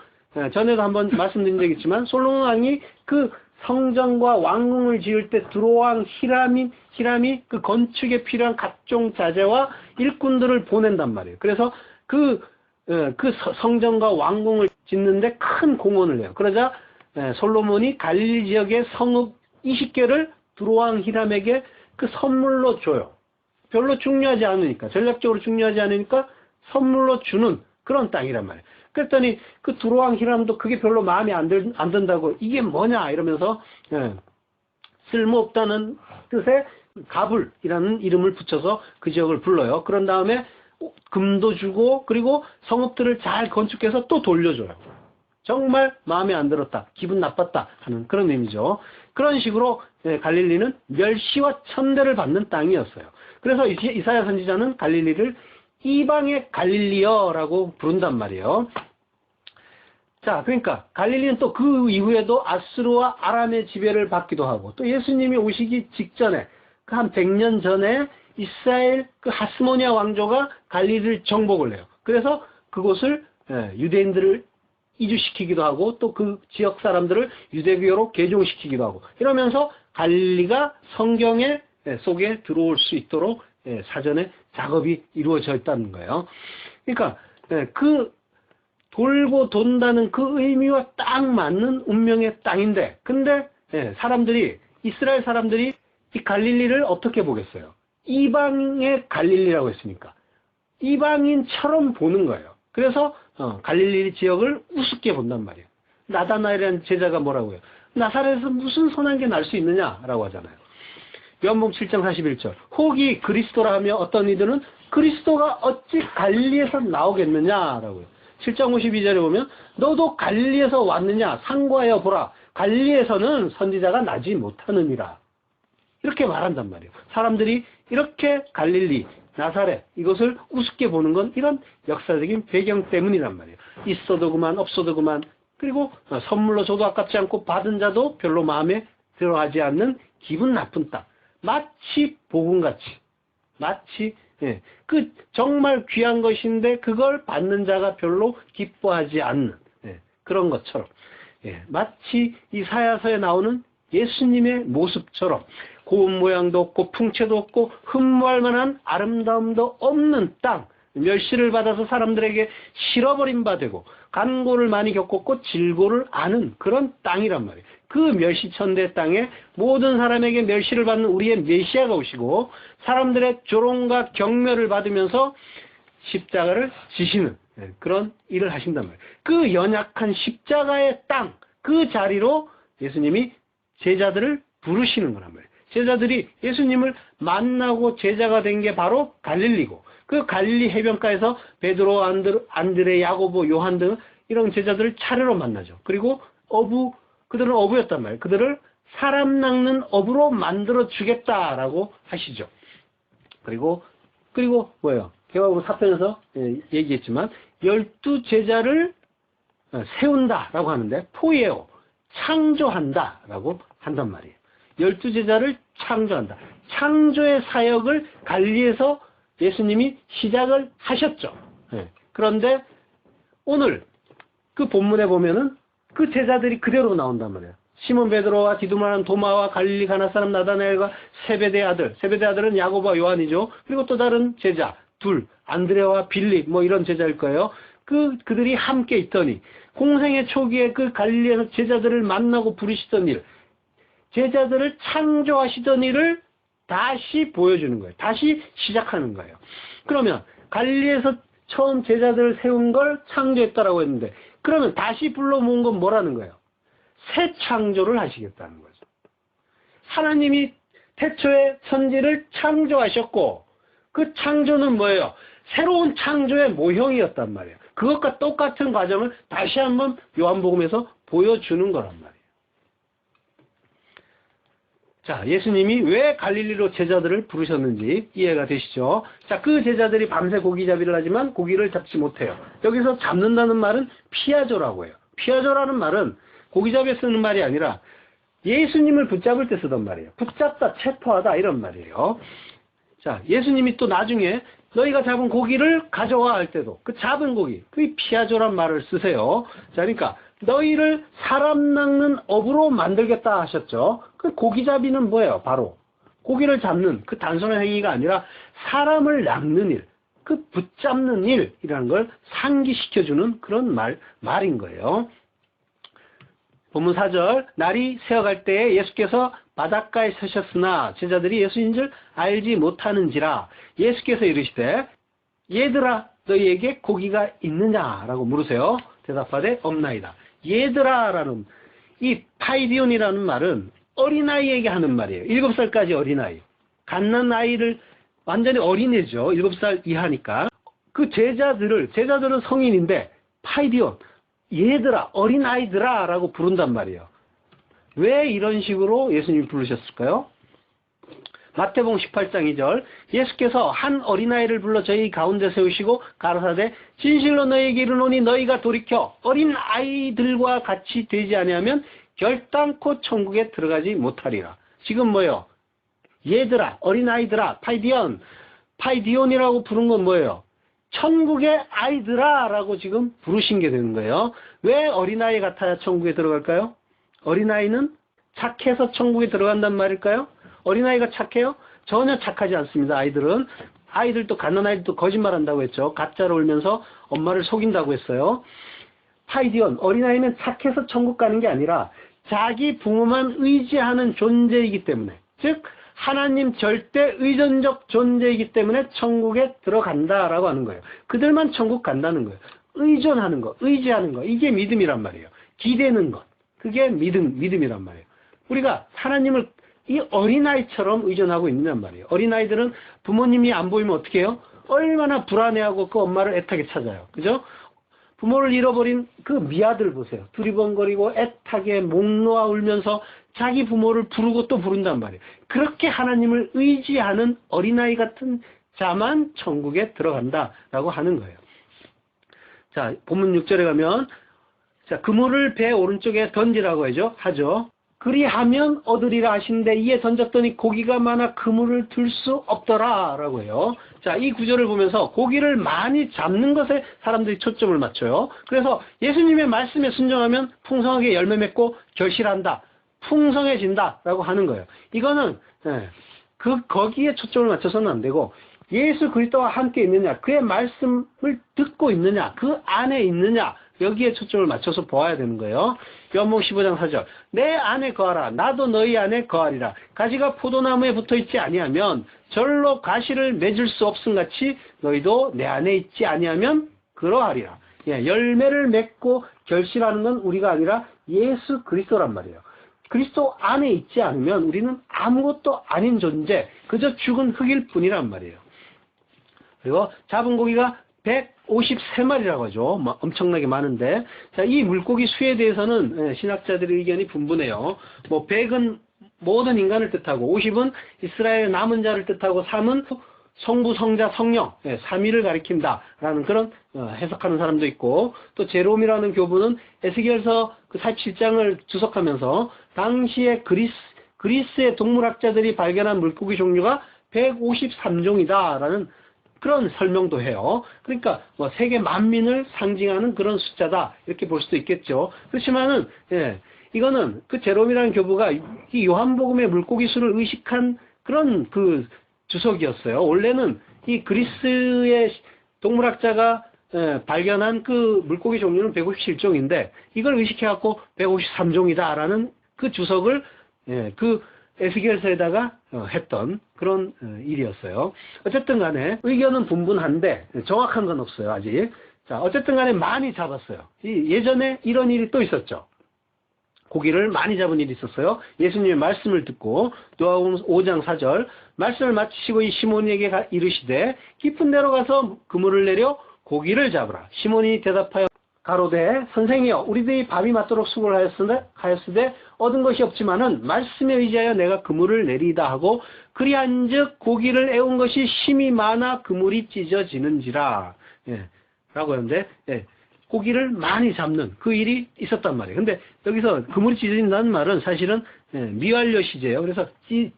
Speaker 1: 전에도 한번 말씀드린 적이 있지만 솔로몬 왕이 그 성전과 왕궁을 지을 때 두로왕 히람이 그 건축에 필요한 각종 자재와 일꾼들을 보낸단 말이에요. 그래서 그 성전과 왕궁을 짓는데 큰 공헌을 해요. 그러자 솔로몬이 갈릴리 지역의 성읍 20개를 두로왕 히람에게 그 선물로 줘요. 별로 중요하지 않으니까, 전략적으로 중요하지 않으니까 선물로 주는 그런 땅이란 말이에요. 그랬더니 그 두로왕 히람도 그게 별로 마음에 안 든다고 이게 뭐냐 이러면서 쓸모없다는 뜻의 가불이라는 이름을 붙여서 그 지역을 불러요. 그런 다음에 금도 주고 그리고 성읍들을 잘 건축해서 또 돌려줘요. 정말 마음에 안 들었다, 기분 나빴다 하는 그런 의미죠. 그런 식으로 갈릴리는 멸시와 천대를 받는 땅이었어요. 그래서 이사야 선지자는 갈릴리를 이방의 갈릴리여라고 부른단 말이에요. 자, 그러니까 갈릴리는 또 그 이후에도 아수르와 아람의 지배를 받기도 하고 또 예수님이 오시기 직전에 그 한 100년 전에 이스라엘 그 하스모니아 왕조가 갈릴리를 정복을 해요. 그래서 그곳을 유대인들을 이주시키기도 하고 또 그 지역 사람들을 유대교로 개종시키기도 하고 이러면서 갈릴리가 성경의 속에 들어올 수 있도록 사전에 작업이 이루어져 있다는 거예요. 그러니까 그 돌고 돈다는 그 의미와 딱 맞는 운명의 땅인데 근데 이스라엘 사람들이 이 갈릴리를 어떻게 보겠어요? 이방의 갈릴리라고 했으니까 이방인처럼 보는 거예요. 그래서 갈릴리 지역을 우습게 본단 말이에요. 나다나엘이라는 제자가 뭐라고 해요? 나사렛에서 무슨 선한 게 날 수 있느냐라고 하잖아요. 요한복음 7장 41절 혹이 그리스도라 하며 어떤 이들은 그리스도가 어찌 갈릴리에서 나오겠느냐라고요. 7장 52절에 보면 너도 갈릴리에서 왔느냐 상고하여 보라 갈릴리에서는 선지자가 나지 못하느니라 이렇게 말한단 말이에요. 사람들이 이렇게 갈릴리 나사렛 이것을 우습게 보는 건 이런 역사적인 배경 때문이란 말이에요. 있어도 그만 없어도 그만 그리고 선물로 줘도 아깝지 않고 받은 자도 별로 마음에 들어하지 않는 기분 나쁜 땅 마치 복음같이 마치 그 정말 귀한 것인데 그걸 받는 자가 별로 기뻐하지 않는 그런 것처럼 마치 이사야서에 나오는 예수님의 모습처럼 고운 모양도 없고 풍채도 없고 흠모할 만한 아름다움도 없는 땅 멸시를 받아서 사람들에게 실어버린 바 되고 간고를 많이 겪었고 질고를 아는 그런 땅이란 말이에요. 그 멸시천대 땅에 모든 사람에게 멸시를 받는 우리의 메시아가 오시고 사람들의 조롱과 경멸을 받으면서 십자가를 지시는 그런 일을 하신단 말이에요. 그 연약한 십자가의 땅, 그 자리로 예수님이 제자들을 부르시는 거란 말이에요. 제자들이 예수님을 만나고 제자가 된 게 바로 갈릴리고 그 갈릴리 해변가에서 베드로, 안드레, 야고보, 요한 등 이런 제자들을 차례로 만나죠. 그리고 그들은 어부였단 말이에요. 그들을 사람 낚는 어부로 만들어 주겠다라고 하시죠. 그리고 뭐예요? 개화고 4편에서 얘기했지만 12제자를 세운다라고 하는데 포예오, 창조한다라고 한단 말이에요. 12제자를 창조한다. 창조의 사역을 갈릴리에서 예수님이 시작을 하셨죠. 그런데 오늘 그 본문에 보면은 그 제자들이 그대로 나온단 말이에요. 시몬 베드로와 디두마라는 도마와 갈릴리 가나 사람 나다나엘과 세베대의 아들. 세베대의 아들은 야고보와 요한이죠. 그리고 또 다른 제자 둘, 안드레와 빌립 뭐 이런 제자일 거예요. 그들이 함께 있더니 공생의 초기에 그 갈릴리에서 제자들을 만나고 부르시던 일, 제자들을 창조하시던 일을 다시 보여주는 거예요. 다시 시작하는 거예요. 그러면 갈릴리에서 처음 제자들을 세운 걸 창조했다라고 했는데 그러면 다시 불러 모은 건 뭐라는 거예요? 새 창조를 하시겠다는 거죠. 하나님이 태초에 천지를 창조하셨고 그 창조는 뭐예요? 새로운 창조의 모형이었단 말이에요. 그것과 똑같은 과정을 다시 한번 요한복음에서 보여주는 거란 말이에요. 자, 예수님이 왜 갈릴리로 제자들을 부르셨는지 이해가 되시죠? 자, 그 제자들이 밤새 고기잡이를 하지만 고기를 잡지 못해요. 여기서 잡는다는 말은 피아조라고 해요. 피아조라는 말은 고기잡이에 쓰는 말이 아니라 예수님을 붙잡을 때 쓰던 말이에요. 붙잡다, 체포하다 이런 말이에요. 자, 예수님이 또 나중에 너희가 잡은 고기를 가져와 할 때도 그 잡은 고기, 그 피아조란 말을 쓰세요. 자, 그러니까 너희를 사람 낚는 업으로 만들겠다 하셨죠. 그 고기잡이는 뭐예요? 바로 고기를 잡는 그 단순한 행위가 아니라 사람을 낚는 일, 그 붙잡는 일이라는 걸 상기시켜주는 그런 말인 거예요. 본문 4절 날이 새어갈 때에 예수께서 바닷가에 서셨으나 제자들이 예수인 줄 알지 못하는지라 예수께서 이르시되 얘들아 너희에게 고기가 있느냐라고 물으세요. 대답하되 없나이다. 얘들아라는 이 파이디온이라는 말은 어린아이에게 하는 말이에요. 7살까지 어린아이. 갓난아이를 완전히 어린애죠. 7살 이하니까. 그 제자들은 성인인데 파이디온, 얘들아, 어린아이들아 라고 부른단 말이에요. 왜 이런 식으로 예수님이 부르셨을까요? 마태복음 18장 2절 예수께서 한 어린아이를 불러 저희 가운데 세우시고 가라사대 진실로 너희에게 이르노니 너희가 돌이켜 어린아이들과 같이 되지 아니하면 결단코 천국에 들어가지 못하리라. 지금 뭐예요? 얘들아, 어린아이들아, 파이디온이라고 부른 건 뭐예요? 천국의 아이들아 라고 지금 부르신 게 되는 거예요. 왜 어린아이 같아야 천국에 들어갈까요? 어린아이는 착해서 천국에 들어간단 말일까요? 어린아이가 착해요? 전혀 착하지 않습니다. 아이들도 갓난아이들도 거짓말한다고 했죠. 가짜로 울면서 엄마를 속인다고 했어요. 파이디온, 어린아이는 착해서 천국 가는 게 아니라 자기 부모만 의지하는 존재이기 때문에, 즉 하나님 절대 의존적 존재이기 때문에 천국에 들어간다라고 하는 거예요. 그들만 천국 간다는 거예요. 의존하는 거, 의지하는 거, 이게 믿음이란 말이에요. 기대는 것, 그게 믿음이란 말이에요. 우리가 하나님을 이 어린아이처럼 의존하고 있느냐는 말이에요. 어린아이들은 부모님이 안 보이면 어떻게 해요? 얼마나 불안해하고 그 엄마를 애타게 찾아요. 그죠? 부모를 잃어버린 그 미아들 보세요. 두리번거리고 애타게 목 놓아 울면서 자기 부모를 부르고 또 부른단 말이에요. 그렇게 하나님을 의지하는 어린아이 같은 자만 천국에 들어간다라고 하는 거예요. 자, 본문 6절에 가면 자, 그물을 배 오른쪽에 던지라고 하죠. 그리하면 얻으리라 하시는데 이에 던졌더니 고기가 많아 그물을 들 수 없더라 라고 해요. 자, 이 구절을 보면서 고기를 많이 잡는 것에 사람들이 초점을 맞춰요. 그래서 예수님의 말씀에 순종하면 풍성하게 열매 맺고 결실한다, 풍성해진다 라고 하는 거예요. 이거는 거기에 초점을 맞춰서는 안 되고 예수 그리스도와 함께 있느냐, 그의 말씀을 듣고 있느냐, 그 안에 있느냐, 여기에 초점을 맞춰서 보아야 되는 거예요. 요한복음 15장 4절 내 안에 거하라 나도 너희 안에 거하리라. 가지가 포도나무에 붙어있지 아니하면 절로 가시를 맺을 수 없음같이 너희도 내 안에 있지 아니하면 그러하리라. 열매를 맺고 결실하는 건 우리가 아니라 예수 그리스도란 말이에요. 그리스도 안에 있지 않으면 우리는 아무것도 아닌 존재, 그저 죽은 흙일 뿐이란 말이에요. 그리고 잡은 고기가 153마리라고 하죠. 엄청나게 많은데, 자, 이 물고기 수에 대해서는 신학자들의 의견이 분분해요. 100은 모든 인간을 뜻하고, 50은 이스라엘 남은 자를 뜻하고, 3은 성부, 성자, 성령, 삼위를 가리킨다라는 그런 해석하는 사람도 있고, 또 제롬이라는 교부는 에스겔서 그 47장을 주석하면서 당시에 그리스의 동물학자들이 발견한 물고기 종류가 153종이다라는 그런 설명도 해요. 그러니까 세계 만민을 상징하는 그런 숫자다 이렇게 볼 수도 있겠죠. 그렇지만은 이거는 그 제롬이라는 교부가 이 요한복음의 물고기 수를 의식한 그런 그 주석이었어요. 원래는 이 그리스의 동물학자가 발견한 그 물고기 종류는 157종인데 이걸 의식해갖고 153종이다라는 그 주석을 그 에스겔서에다가 했던 그런 일이었어요. 어쨌든 간에 의견은 분분한데 정확한 건 없어요, 아직. 자, 어쨌든 간에 많이 잡았어요. 예전에 이런 일이 또 있었죠. 고기를 많이 잡은 일이 있었어요. 예수님의 말씀을 듣고 요한복음 5장 4절 말씀을 마치시고 이 시몬에게 이르시되 깊은 데로 가서 그물을 내려 고기를 잡으라. 시몬이 대답하여 가로되 선생이여 우리들이 밤이 맞도록 수고를 하였으되 얻은 것이 없지만은 말씀에 의지하여 내가 그물을 내리다 하고 그리한즉 고기를 애운 것이 심이 많아 그물이 찢어지는지라 라고 하는데 고기를 많이 잡는 그 일이 있었단 말이에요. 근데 여기서 그물이 찢어진다는 말은 사실은 미완료 시제예요. 그래서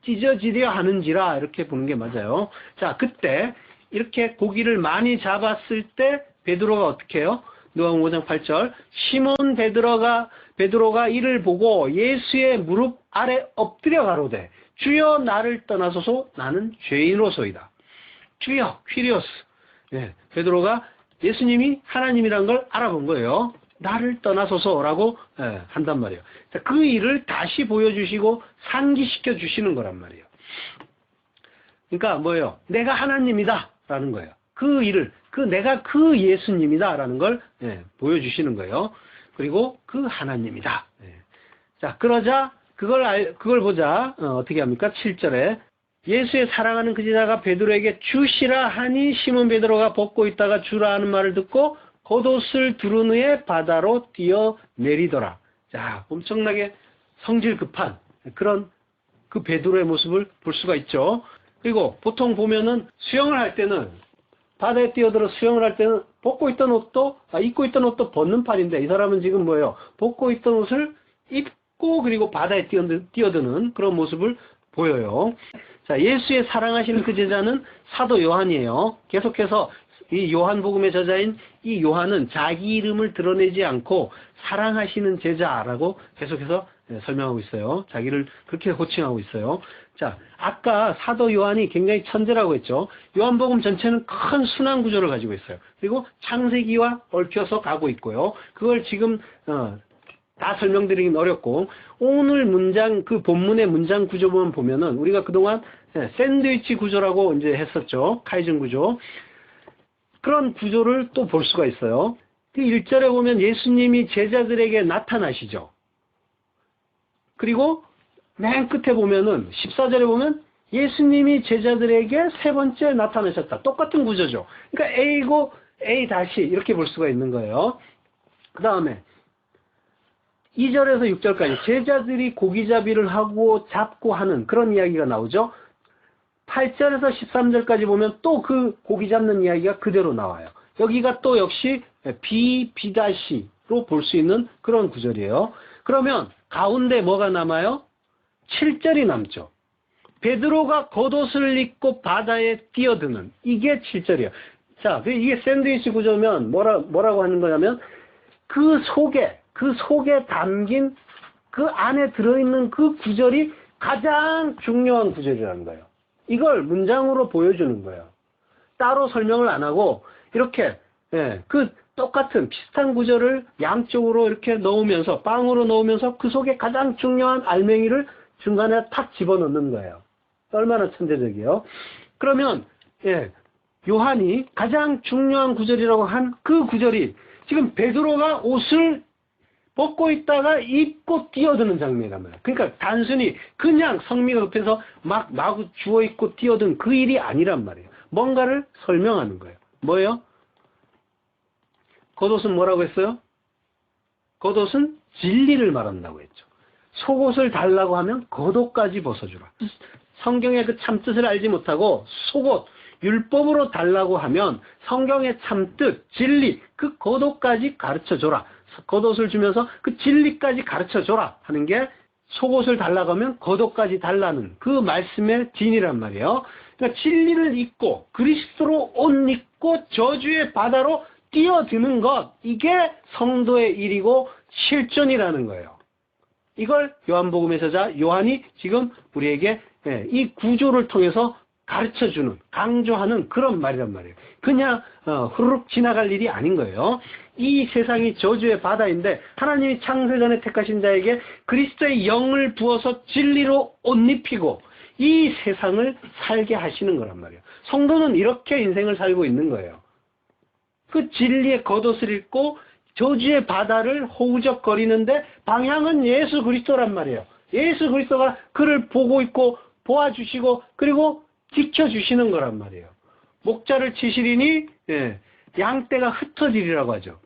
Speaker 1: 찢어지려 하는지라 이렇게 보는 게 맞아요. 자, 그때 이렇게 고기를 많이 잡았을 때 베드로가 어떻게 해요? 요한복음 5장 8절 시몬 베드로가 이를 보고 예수의 무릎 아래 엎드려 가로되 주여 나를 떠나소서 나는 죄인으로소이다. 주여 퀴리오스. 베드로가 예수님이 하나님이라는 걸 알아본 거예요. 나를 떠나소서라고 한단 말이에요. 그 일을 다시 보여주시고 상기시켜 주시는 거란 말이에요. 그러니까 뭐예요? 내가 하나님이다 라는 거예요. 그 일을, 내가 그 예수님이다라는 걸 보여주시는 거예요. 그리고 그 하나님이다. 자, 그러자 그걸 보자. 어떻게 합니까? 7절에 예수의 사랑하는 그 제자가 베드로에게 주시라 하니 시몬 베드로가 벗고 있다가 주라 하는 말을 듣고 겉옷을 두른 후에 바다로 뛰어내리더라. 자, 엄청나게 성질 급한 그런 그 베드로의 모습을 볼 수가 있죠. 그리고 보통 보면은 수영을 할 때는 바다에 뛰어들어 수영을 할 때는 입고 있던 옷도 벗는 판인데 이 사람은 지금 뭐예요? 벗고 있던 옷을 입고 그리고 바다에 뛰어드는 그런 모습을 보여요. 자, 예수의 사랑하시는 그 제자는 사도 요한이에요. 계속해서 이 요한복음의 저자인 이 요한은 자기 이름을 드러내지 않고 사랑하시는 제자라고 계속해서 설명하고 있어요. 자기를 그렇게 호칭하고 있어요. 자, 아까 사도 요한이 굉장히 천재라고 했죠. 요한복음 전체는 큰 순환 구조를 가지고 있어요. 그리고 창세기와 얽혀서 가고 있고요. 그걸 지금 다 설명드리긴 어렵고, 오늘 문장, 그 본문의 문장 구조만 보면은 우리가 그동안 샌드위치 구조라고 이제 했었죠. 카이즌 구조. 그런 구조를 또 볼 수가 있어요. 그 1절에 보면 예수님이 제자들에게 나타나시죠. 그리고 맨 끝에 보면은 14절에 보면 예수님이 제자들에게 세 번째 나타나셨다. 똑같은 구조죠. 그러니까 A고 A 다시 이렇게 볼 수가 있는 거예요. 그 다음에 2절에서 6절까지 제자들이 고기잡이를 하고 잡고 하는 그런 이야기가 나오죠. 8절에서 13절까지 보면 또 그 고기 잡는 이야기가 그대로 나와요. 여기가 또 역시 B-로 볼 수 있는 그런 구절이에요. 그러면 가운데 뭐가 남아요? 7절이 남죠. 베드로가 겉옷을 입고 바다에 뛰어드는 이게 7절이에요. 자, 이게 샌드위치 구조면 뭐라고 하는 거냐면 그 속에 담긴 그 안에 들어있는 그 구절이 가장 중요한 구절이라는 거예요. 이걸 문장으로 보여주는 거예요. 따로 설명을 안 하고 이렇게 그 똑같은 비슷한 구절을 양쪽으로 이렇게 넣으면서 빵으로 넣으면서 그 속에 가장 중요한 알맹이를 중간에 탁 집어넣는 거예요. 얼마나 천재적이에요. 그러면 요한이 가장 중요한 구절이라고 한 그 구절이 지금 베드로가 옷을 벗고 있다가 입고 뛰어드는 장면이란 말이에요. 그러니까 단순히 그냥 성미가 급해서 마구 주워 입고 뛰어든 그 일이 아니란 말이에요. 뭔가를 설명하는 거예요. 뭐예요? 겉옷은 뭐라고 했어요? 겉옷은 진리를 말한다고 했죠. 속옷을 달라고 하면 겉옷까지 벗어주라. 성경의 그 참뜻을 알지 못하고 속옷, 율법으로 달라고 하면 성경의 참뜻, 진리, 그 겉옷까지 가르쳐줘라. 겉옷을 주면서 그 진리까지 가르쳐줘라 하는 게 속옷을 달라고 하면 겉옷까지 달라는 그 말씀의 진이란 말이에요. 그러니까 진리를 입고 그리스도로 옷 입고 저주의 바다로 뛰어드는 것, 이게 성도의 일이고 실존이라는 거예요. 이걸 요한복음의 저자 요한이 지금 우리에게 이 구조를 통해서 가르쳐주는, 강조하는 그런 말이란 말이에요. 그냥 후루룩 지나갈 일이 아닌 거예요. 이 세상이 저주의 바다인데 하나님이 창세전에 택하신 자에게 그리스도의 영을 부어서 진리로 옷 입히고 이 세상을 살게 하시는 거란 말이에요. 성도는 이렇게 인생을 살고 있는 거예요. 그 진리의 겉옷을 입고 저주의 바다를 호우적거리는데 방향은 예수 그리스도란 말이에요. 예수 그리스도가 그를 보고 있고 보아주시고 그리고 지켜주시는 거란 말이에요. 목자를 치시리니 양떼가 흩어지리라고 하죠.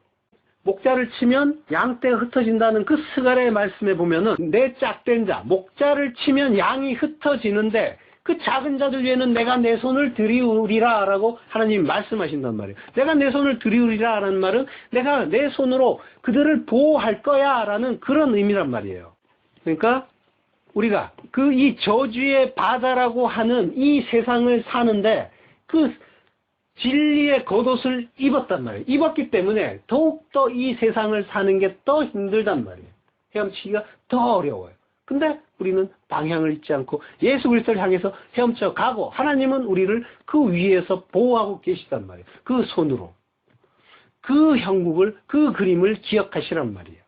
Speaker 1: 목자를 치면 양떼가 흩어진다는 그 스가랴의 말씀에 보면은 내 짝된 자, 목자를 치면 양이 흩어지는데 그 작은 자들 위에는 내가 내 손을 들이우리라 라고 하나님이 말씀하신단 말이에요. 내가 내 손을 들이우리라 라는 말은 내가 내 손으로 그들을 보호할 거야 라는 그런 의미란 말이에요. 그러니까 우리가 이 저주의 바다라고 하는 이 세상을 사는데 그 진리의 겉옷을 입었단 말이에요. 입었기 때문에 더욱더 이 세상을 사는 게 더 힘들단 말이에요. 헤엄치기가 더 어려워요. 근데 우리는 방향을 잊지 않고 예수 그리스도를 향해서 헤엄쳐 가고 하나님은 우리를 그 위에서 보호하고 계시단 말이에요. 그 손으로. 그 형국을, 그 그림을 기억하시란 말이에요.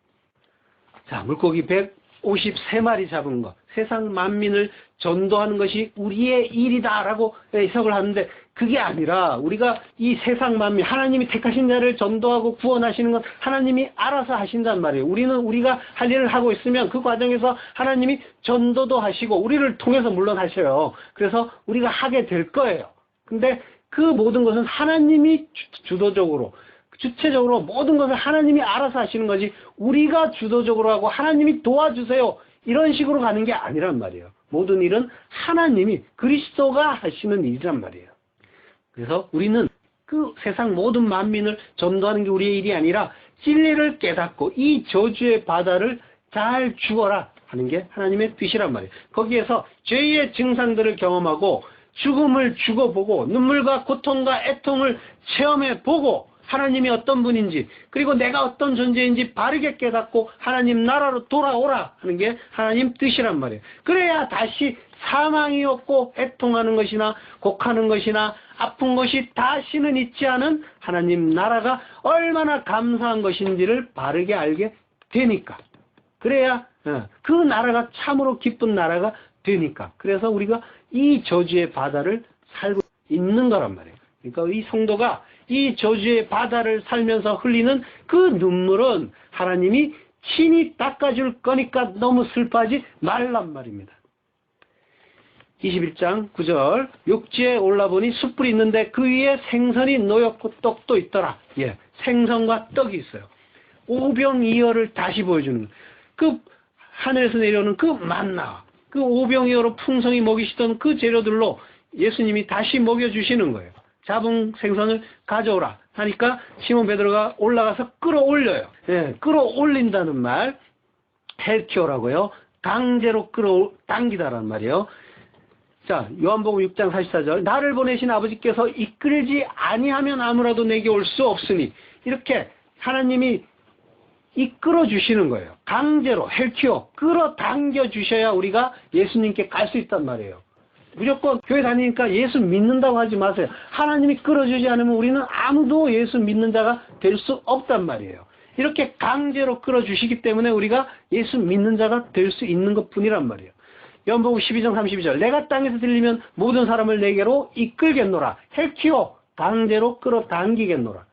Speaker 1: 자, 물고기 153마리 잡은 것. 세상 만민을 전도하는 것이 우리의 일이다라고 해석을 하는데 그게 아니라 우리가 이 세상 만민, 하나님이 택하신 자를 전도하고 구원하시는 건 하나님이 알아서 하신단 말이에요. 우리가 할 일을 하고 있으면 그 과정에서 하나님이 전도도 하시고 우리를 통해서 물론 하셔요. 그래서 우리가 하게 될 거예요. 근데 그 모든 것은 하나님이 주도적으로, 주체적으로 모든 것을 하나님이 알아서 하시는 거지 우리가 주도적으로 하고 하나님이 도와주세요 이런 식으로 가는 게 아니란 말이에요. 모든 일은 하나님이, 그리스도가 하시는 일이란 말이에요. 그래서 우리는 그 세상 모든 만민을 전도하는 게 우리의 일이 아니라 진리를 깨닫고 이 저주의 바다를 잘 죽어라 하는 게 하나님의 뜻이란 말이에요. 거기에서 죄의 증상들을 경험하고 죽음을 죽어보고 눈물과 고통과 애통을 체험해보고 하나님이 어떤 분인지 그리고 내가 어떤 존재인지 바르게 깨닫고 하나님 나라로 돌아오라 하는 게 하나님 뜻이란 말이에요. 그래야 다시 사망이 없고 애통하는 것이나 곡하는 것이나 아픈 것이 다시는 있지 않은 하나님 나라가 얼마나 감사한 것인지를 바르게 알게 되니까. 그래야 그 나라가 참으로 기쁜 나라가 되니까. 그래서 우리가 이 저주의 바다를 살고 있는 거란 말이에요. 그러니까 이 성도가 이 저주의 바다를 살면서 흘리는 그 눈물은 하나님이 친히 닦아줄 거니까 너무 슬퍼하지 말란 말입니다. 21장 9절 육지에 올라보니 숯불이 있는데 그 위에 생선이 놓였고 떡도 있더라. 예, 생선과 떡이 있어요. 오병이어를 다시 보여주는 거예요. 그 하늘에서 내려오는 그 만나, 그 오병이어로 풍성히 먹이시던 그 재료들로 예수님이 다시 먹여주시는 거예요. 잡은 생선을 가져오라 하니까 시몬 베드로가 올라가서 끌어올려요. 예, 끌어올린다는 말 헬키오라고요. 강제로 끌어당기다라는 말이에요. 자, 요한복음 6장 44절 나를 보내신 아버지께서 이끌지 아니하면 아무라도 내게 올 수 없으니 이렇게 하나님이 이끌어 주시는 거예요. 강제로 헬키오 끌어당겨 주셔야 우리가 예수님께 갈 수 있단 말이에요. 무조건 교회 다니니까 예수 믿는다고 하지 마세요. 하나님이 끌어주지 않으면 우리는 아무도 예수 믿는 자가 될 수 없단 말이에요. 이렇게 강제로 끌어주시기 때문에 우리가 예수 믿는 자가 될 수 있는 것뿐이란 말이에요. 요한복음 12장 32절 내가 땅에서 들리면 모든 사람을 내게로 이끌겠노라. 헬키오 강제로 끌어당기겠노라.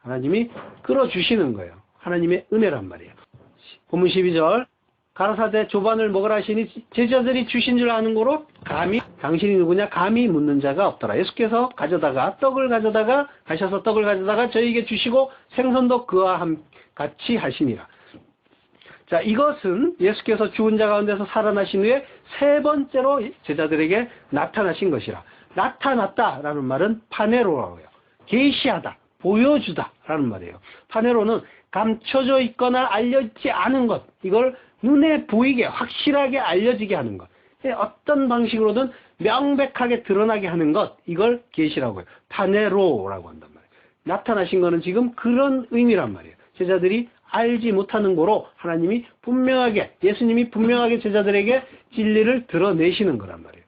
Speaker 1: 하나님이 끌어주시는 거예요. 하나님의 은혜란 말이에요. 본문 12절 가라사대 조반을 먹으라 하시니 제자들이 주신 줄 아는 거로 감히 당신이 누구냐 감히 묻는 자가 없더라. 예수께서 떡을 가져다가 저희에게 주시고 생선도 그와 같이 하시니라. 자, 이것은 예수께서 죽은 자 가운데서 살아나신 후에 세 번째로 제자들에게 나타나신 것이라. 나타났다라는 말은 파네로라고요. 계시하다, 보여주다라는 말이에요. 파네로는 감춰져 있거나 알려지지 않은 것, 이걸 눈에 보이게 확실하게 알려지게 하는 것, 어떤 방식으로든 명백하게 드러나게 하는 것, 이걸 계시라고요. 파네로라고 한단 말이에요. 나타나신 거는 지금 그런 의미란 말이에요. 제자들이 알지 못하는 거로 하나님이 분명하게, 예수님이 분명하게 제자들에게 진리를 드러내시는 거란 말이에요.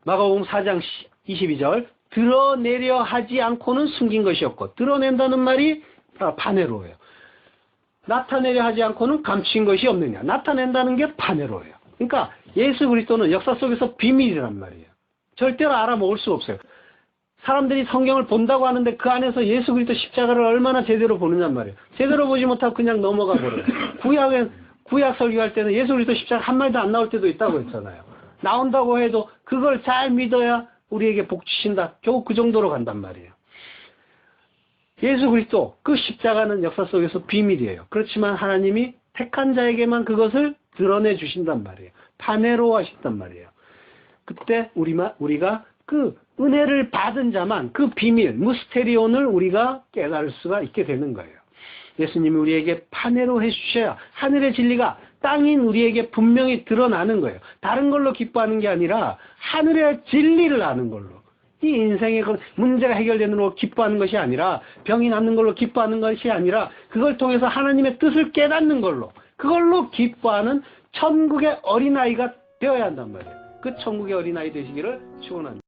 Speaker 1: 마가복음 4장 22절 드러내려 하지 않고는 숨긴 것이 없고, 드러낸다는 말이 파네로예요. 나타내려 하지 않고는 감춘 것이 없느냐. 나타낸다는 게 파네로예요. 그러니까 예수 그리스도는 역사 속에서 비밀이란 말이에요. 절대로 알아먹을 수 없어요. 사람들이 성경을 본다고 하는데 그 안에서 예수 그리스도 십자가를 얼마나 제대로 보느냐 말이에요. 제대로 보지 못하고 그냥 넘어가 버려요. 구약 설교할 때는 예수 그리스도 십자가 한 마디도 안 나올 때도 있다고 했잖아요. 나온다고 해도 그걸 잘 믿어야 우리에게 복 주신다. 겨우 그 정도로 간단 말이에요. 예수 그리스도 그 십자가는 역사 속에서 비밀이에요. 그렇지만 하나님이 택한 자에게만 그것을 드러내 주신단 말이에요. 파네로 하신단 말이에요. 그때 우리가 그 은혜를 받은 자만 그 비밀, 무스테리온을 우리가 깨달을 수가 있게 되는 거예요. 예수님이 우리에게 파네로 해주셔야 하늘의 진리가 땅인 우리에게 분명히 드러나는 거예요. 다른 걸로 기뻐하는 게 아니라 하늘의 진리를 아는 걸로. 이 인생의 문제가 해결되는 걸로 기뻐하는 것이 아니라, 병이 낫는 걸로 기뻐하는 것이 아니라, 그걸 통해서 하나님의 뜻을 깨닫는 걸로, 그걸로 기뻐하는 천국의 어린아이가 되어야 한단 말이에요. 그 천국의 어린아이 되시기를 축원합니다.